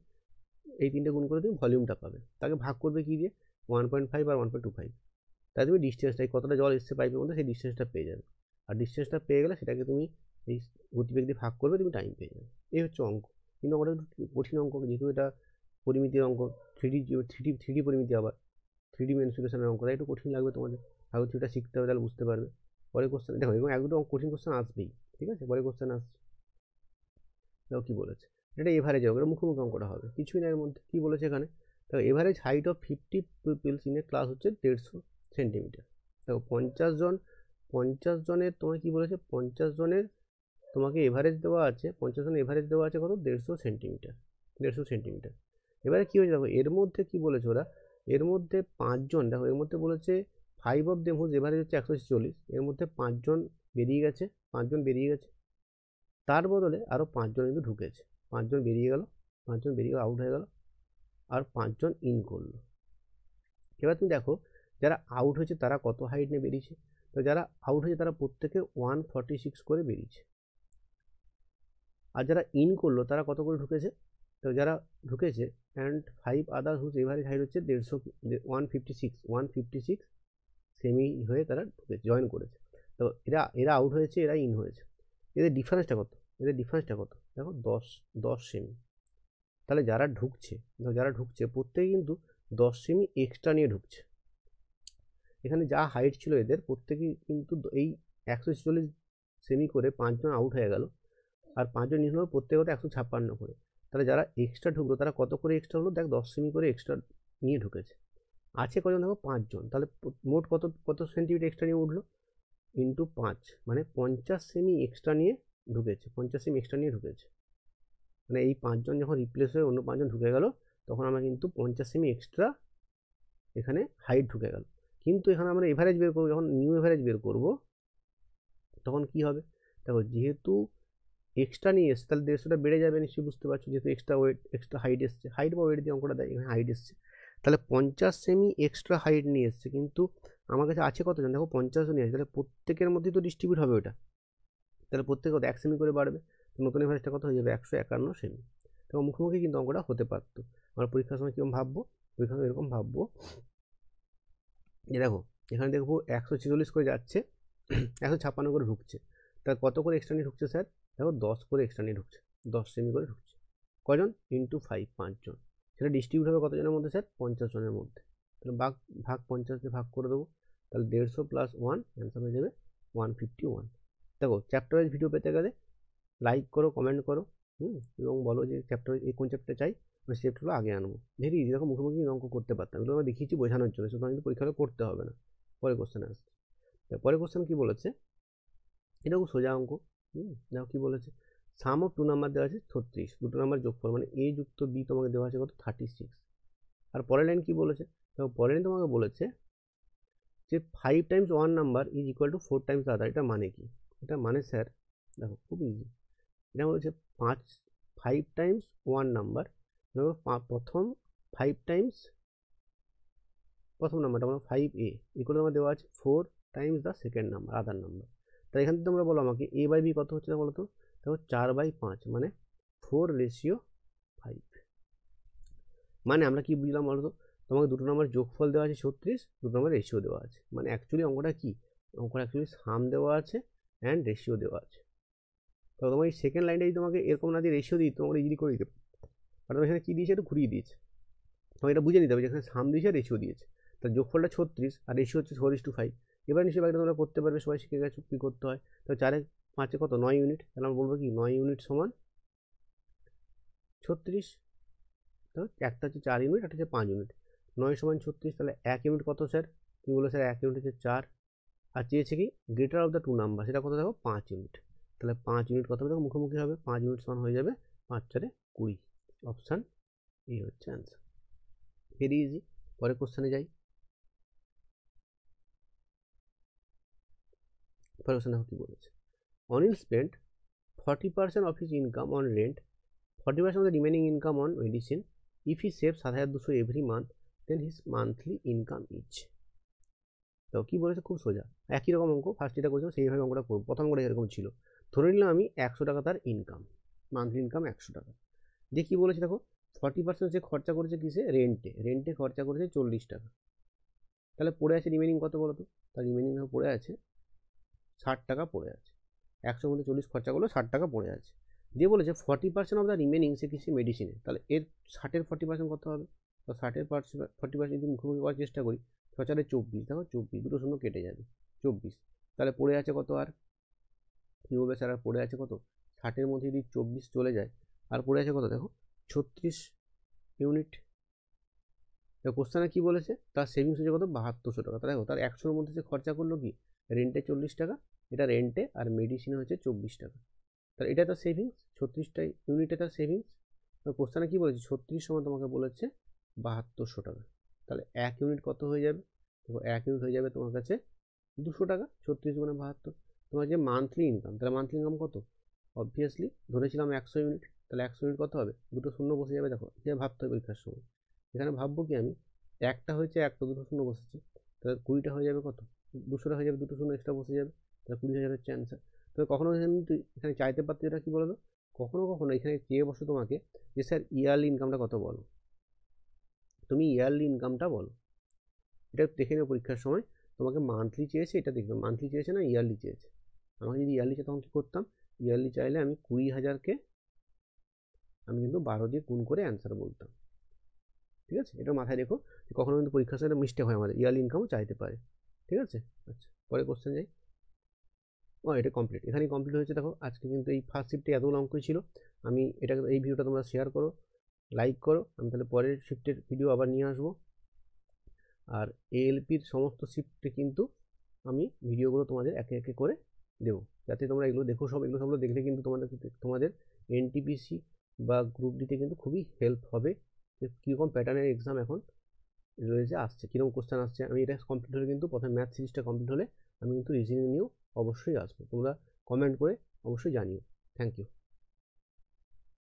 এই তিনটে গুণ করে তুমি ভলিউমটা পাবে। তাকে ভাগ করবে কী দিয়ে? 1.5 আর 1.25। তাই তুমি ডিস্টেন্সটা, কতটা জল এসছে পাইপের মধ্যে, সেই ডিস্টেন্সটা পেয়ে যাবে। আর ডিস্টেন্সটা পেয়ে গেলে সেটাকে তুমি এই গতিবেগ দিয়ে ভাগ করবে, তুমি টাইম পেয়ে যাবে। এই হচ্ছে অঙ্ক। কিন্তু অঙ্কটা একটু কঠিন অঙ্ক, যেহেতু এটা পরিমিতির অঙ্ক, থ্রিডি পরিমিতি, আবার 3D মেনসুরেশনের অঙ্ক, তাই একটু কঠিন লাগবে তোমাদের। আগে থ্রিটা শিখতে হবে, তাহলে বুঝতে পারবে। পরে কোশ্চেন দেখো, এবং এক দুটো কঠিন কোশ্চেন আসবেই, ঠিক আছে? পরে কোশ্চেন আসছে, দেখো কী বলেছে। এটা এভারেজ হবে, এটা মুখোমুখি অঙ্কটা হবে, কিছুই না এর মধ্যে। কী বলেছে এখানে? দেখো average height of 50 peoples in a class হচ্ছে 150 সেন্টিমিটার। দেখো 50 জনের তোমার কী বলেছে? 50 জনের তোমাকে এভারেজ দেওয়া আছে, 50 জনের এভারেজ দেওয়া আছে কত? 150 সেন্টিমিটার, 150 সেন্টিমিটার। এবারে কী হয়েছে দেখো, এর মধ্যে কী বলেছে ওরা? এর মধ্যে 5 জন, দেখো এর মধ্যে বলেছে 5 অফ দেম হুজ এভারেজ হচ্ছে 140, এর মধ্যে 5 জন বেরিয়ে গেছে, 5 জন বেরিয়ে গেছে। তার বদলে আরও 5 জন কিন্তু ঢুকেছে। 5 জন বেরিয়ে গেল, 5 জন বেরিয়ে আউট হয়ে গেল, আর 5 জন ইন করলো। এবার তুমি দেখো যারা আউট হয়েছে তারা কত হাইট নিয়ে বেরিয়েছে। তো যারা আউট হয়েছে তারা প্রত্যেকে 146 করে বেরিয়েছে। আর যারা ইন করলো তারা কত করে ঢুকেছে? তো যারা ঢুকেছে and 5 other whose average height হচ্ছে 156 সেমি হয়ে তারা ঢুকেছে, জয়েন করেছে। তো এরা আউট হয়েছে, এরা ইন হয়েছে। এদের ডিফারেন্সটা কত? দেখো 10 সেমি। তাহলে যারা ঢুকছে প্রত্যেকে কিন্তু 10 সেমি এক্সট্রা নিয়ে ঢুকছে। এখানে যা হাইট ছিল এদের প্রত্যেকেই কিন্তু এই 146 সেমি করে 5 জন আউট হয়ে গেল, আর 5 জন ইন হলো, প্রত্যেকে 156 করে। তাহলে যারা এক্সট্রা ঢুকলো তারা কত করে এক্সট্রা হলো? দেখ 10 সেমি করে এক্সট্রা নিয়ে ঢুকেছে। আছে কজন? দেখো 5 জন। তাহলে মোট কত সেন্টিমিটার এক্সট্রা নিয়ে উঠলো? ইন্টু 5, মানে 50 সেমি এক্সট্রা নিয়ে ঢুকেছে, 50 সেমি এক্সট্রা নিয়ে ঢুকেছে। মানে এই 5 জন যখন রিপ্লেস হয়ে অন্য 5 জন ঢুকে গেল, তখন আমরা কিন্তু 50 সেমি এক্সট্রা এখানে হাইট ঢুকে গেল। কিন্তু এখানে আমরা এভারেজ বের করবো, যখন নিউ এভারেজ বের করবো তখন কি হবে? দেখো যেহেতু এক্সট্রা নিয়ে এসছে, তাহলে 150টা বেড়ে যাবে নিশ্চয়ই, বুঝতে পারছো, যেহেতু এক্সট্রা ওয়েট, এক্সট্রা হাইট এসছে, হাইট বা ওয়েট দিয়ে অঙ্কটা দেয়, এখানে হাইট এসছে। তাহলে 50 সেমি এক্সট্রা হাইট নিয়ে এসছে, কিন্তু আমার কাছে আছে কতজন? দেখো 50 জন নিয়ে আসছে, তাহলে প্রত্যেকের মধ্যেই তো ডিস্ট্রিবিউট হবে ওটা, তাহলে প্রত্যেকে 1 সেমি করে বাড়বে। তো নতুন এভারেজটা কত হয়ে যাবে? 151 সেমি। তো মুখোমুখি কিন্তু অঙ্কটা হতে পারতো। আমরা পরীক্ষার সময় কীরকম ভাববো? পরীক্ষার সময় এরকম ভাববো যে দেখো এখানে দেখবো 146 করে যাচ্ছে, 156 করে ঢুকছে, তার কত করে এক্সট্রা নিয়ে ঢুকছে স্যার? দেখো 10 করে এক্সট্রা নিয়ে ঢুকছে, 10 সেমি করে ঢুকছে। কজন? ইন্টু 5, 5 জন। সেটা ডিস্ট্রিবিউট হবে কতজনের মধ্যে স্যার? 50 জনের মধ্যে। তাহলে ভাগ 50 ভাগ করে দেবো, তাহলে 150 প্লাস 1 অ্যান্সার হয়ে যাবে 151। দেখো চ্যাপ্টার ওয়াইজ ভিডিও পেতে গেলে লাইক করো, কমেন্ট করো, এবং বলো যে চ্যাপ্টার এই কোন চ্যাপ্টার চাই, আমি চ্যাপ্টারগুলো আগে আনবো। ভেরি ইজি, এরকম মুখোমুখি অঙ্ক করতে পারতাম, এগুলো আমরা দেখিয়েছি বোঝানোর জন্য, সুতরাং কিন্তু পরীক্ষা করতে হবে না। পরে কোশ্চেন আসছে, পরে কোশ্চেন কি বলেছে, এটা খুব সোজা অঙ্ক। দেখো কি বলেছে, সাম অফ 2 নাম্বার দেওয়া আছে 36, দুটো নাম্বার যোগফল মানে এ যুক্ত বি তোমাকে দেওয়া আছে কত? 36। আর পরের লাইন কি বলেছে, দেখো পরের লাইন তোমাকে বলেছে যে 5 times 1 number is equal to 4 times other. এটা মানে কি? এটা মানে স্যার দেখো খুব ইজি, এটা বলেছে 5 টাইমস 1 নাম্বার, প্রথম 5 টাইমস প্রথম নাম্বারটা মানে 5a ইকুয়াল আমার দেওয়া আছে 4 Times the second number other number. তাই এখান থেকে তোমরা বলো আমাকে a বাই b কত হচ্ছে বলো তো? দেখো 4/5 মানে 4:5। মানে আমরা কি বুঝলাম বলো তো? তোমাকে দুটো নাম্বার যোগফল দেওয়া আছে 36, দুটো নাম্বার রেশিও দেওয়া আছে, মানে অ্যাকচুয়ালি অঙ্কটা কি? অঙ্কটা অ্যাকচুয়ালি সাম দেওয়া আছে অ্যান্ড রেশিও দেওয়া আছে। তো তোমার এই সেকেন্ড লাইনটা যদি তোমাকে এরকম না দিয়ে রেশিও দিই, তোমাকে ইজিলি করে দিতে, আর তোমার এখানে কী দিয়েছে? একটু ঘুরিয়ে দিয়েছে, তো এটা বুঝে নিতে হবে যেখানে সাম দিয়েছে রেশিও দিয়েছে। তার যোগফলটা 36 আর রেশিও হচ্ছে 4:5। এবার নিশ্চয়ই বাকিটা তোমরা করতে পারবে, সবাই শিখে গেছো কী করতে হয়। তো 4 এ 5 কত? 9 ইউনিট। তাহলে আমরা বলবো কি 9 ইউনিট সমান 36। তো একটা হচ্ছে 4 ইউনিট, একটা হচ্ছে 5 ইউনিট। 9 সমান 36, তাহলে 1 ইউনিট কত স্যার? তুমি বলো স্যার 1 ইউনিট হচ্ছে 4, আর চেয়েছে কি গ্রেটার অফ দ্য 2 নাম্বার, সেটা কত দেখো? 5 ইউনিট। তাহলে 5 ইউনিট কত হবে দেখো? মুখোমুখি হবে, 5 ইউনিট সমান হয়ে যাবে 5 4 20। অপশান এই হচ্ছে অ্যান্সার। Very easy. পরে কোশ্চেনে যাই। পরে কোশ্চেন দেখো কি বলেছে, Anil spent 40% of his income on rent, 40% of the remaining income on medicine. If he saves 7,200 every month, then his monthly income is। তো কি বলেছে? খুব সোজা, একই রকম অঙ্ক, ফার্স্ট যেটা করেছিল সেইভাবে অঙ্কটা করবো। প্রথম অঙ্কটা এরকম ছিল, ধরে নিলাম আমি 100 টাকা তার ইনকাম, মান্থলি ইনকাম 100 টাকা। দিয়ে কী বলেছে দেখো, 40% সে খরচা করেছে কিসে? রেন্টে খরচা করেছে 40 টাকা। তাহলে পড়ে আছে রিমেনিং কত বলো তো? তার রিমেনিং পড়ে আছে 60 টাকা পড়ে আছে। 100 মধ্যে 40 খরচা করলো, 60 টাকা পড়ে আছে। দিয়ে বলেছে 40% অফ দ্য রিমেনিং সে কিসে? মেডিসিনে। তাহলে এর 60-এর 40% কত হবে? তো 60-এর 40% যদি মুখোমুখি করার চেষ্টা করি, 6-4 24, দেখো 24, দুটো শূন্য কেটে যাবে, 24। তাহলে পড়ে আছে কত? আর কী বলবে স্যার? আর পড়ে আছে কত? 60-এর মধ্যে যদি 24 চলে যায়, আর পড়ে আছে কত দেখো? 36 ইউনিট। কোশ্চেনে কী বলেছে? তার সেভিংস হচ্ছে কত? 7200 টাকা। দেখো তার 100-এর মধ্যে সে খরচা করলো কি? রেন্টে 40 টাকা, এটা রেন্টে, আর মেডিসিনে হচ্ছে 24 টাকা। তাহলে এটা তার সেভিংস, 36টা ইউনিটে তার সেভিংস। কোশ্চেনে কী বলেছে? 36 সময় তোমাকে বলেছে 7200 টাকা। তাহলে 1 ইউনিট কত হয়ে যাবে? দেখো 1 ইউনিট হয়ে যাবে তোমার কাছে 200 টাকা। 36 গুণে 72, তোমার যে মান্থলি ইনকাম, তাহলে মান্থলি ইনকাম কত? অবভিয়াসলি ধরেছিলাম 100 ইউনিট, তাহলে 100 ইউনিট কত হবে? দুটো শূন্য বসে যাবে। দেখো এটা ভাবতে হবে পরীক্ষার সময়। এখানে ভাববো কি আমি, একটা হয়েছে, একটা দুটো শূন্য বসেছে, তাহলে 20টা হয়ে যাবে কত? 200টা হয়ে যাবে, দুটো শূন্য এক্সট্রা বসে যাবে, তাহলে 20,000 হচ্ছে অ্যান্সার। তবে কখনো এখানে চাইতে পারতো, এটা কি বলো তো, কখনো কখনো এখানে চেয়ে বসো তোমাকে যে স্যার ইয়ারলি ইনকামটা কত বলো, তুমি ইয়ারলি ইনকামটা বলো। এটা দেখে নেবে পরীক্ষার সময়, তোমাকে মান্থলি চেয়েছে, এটা দেখবে মান্থলি চেয়েছে না ইয়ারলি চেয়েছে। আমাকে যদি ইয়ারলি চেয়ে তখন কী করতাম? ইয়ারলি চাইলে আমি 20,000কে আমি কিন্তু 12 দিয়ে গুণ করে অ্যান্সার বলতাম। ঠিক আছে, এটা মাথায় রেখো, কখনো কিন্তু পরীক্ষার সময় মিস্টেক হয়, আমাদের ইয়ারলি ইনকামও চাইতে পারে। ঠিক আছে, আচ্ছা পরে কোশ্চেন যাই। এটা কমপ্লিট, এখানেই কমপ্লিট হয়েছে। দেখো আজকে কিন্তু এই ফার্স্ট শিফটে এতগুলো অঙ্কই ছিল। আমি এই ভিডিওটা তোমরা শেয়ার করো, লাইক করো, আমি তাহলে পরের শিফটের ভিডিও আবার নিয়ে আসবো। আর এএলপির সমস্ত শিফটে কিন্তু আমি ভিডিওগুলো তোমাদের একে একে করে দেবো, যাতে তোমরা এগুলো দেখো। সবগুলো দেখলে কিন্তু তোমাদের এনটিপিসি বা গ্রুপ ডিতে কিন্তু খুবই হেল্প হবে, যে কীরকম প্যাটার্নের এক্সাম এখন রয়েছে, আসছে কীরকম কোশ্চেন আসছে। আমি এটা কমপ্লিট হলে কিন্তু প্রথমে ম্যাথ সিরিজটা কমপ্লিট হলে আমি কিন্তু রিজনিং নিয়েও অবশ্যই আসবো। তোমরা কমেন্ট করে অবশ্যই জানিও। Thank you.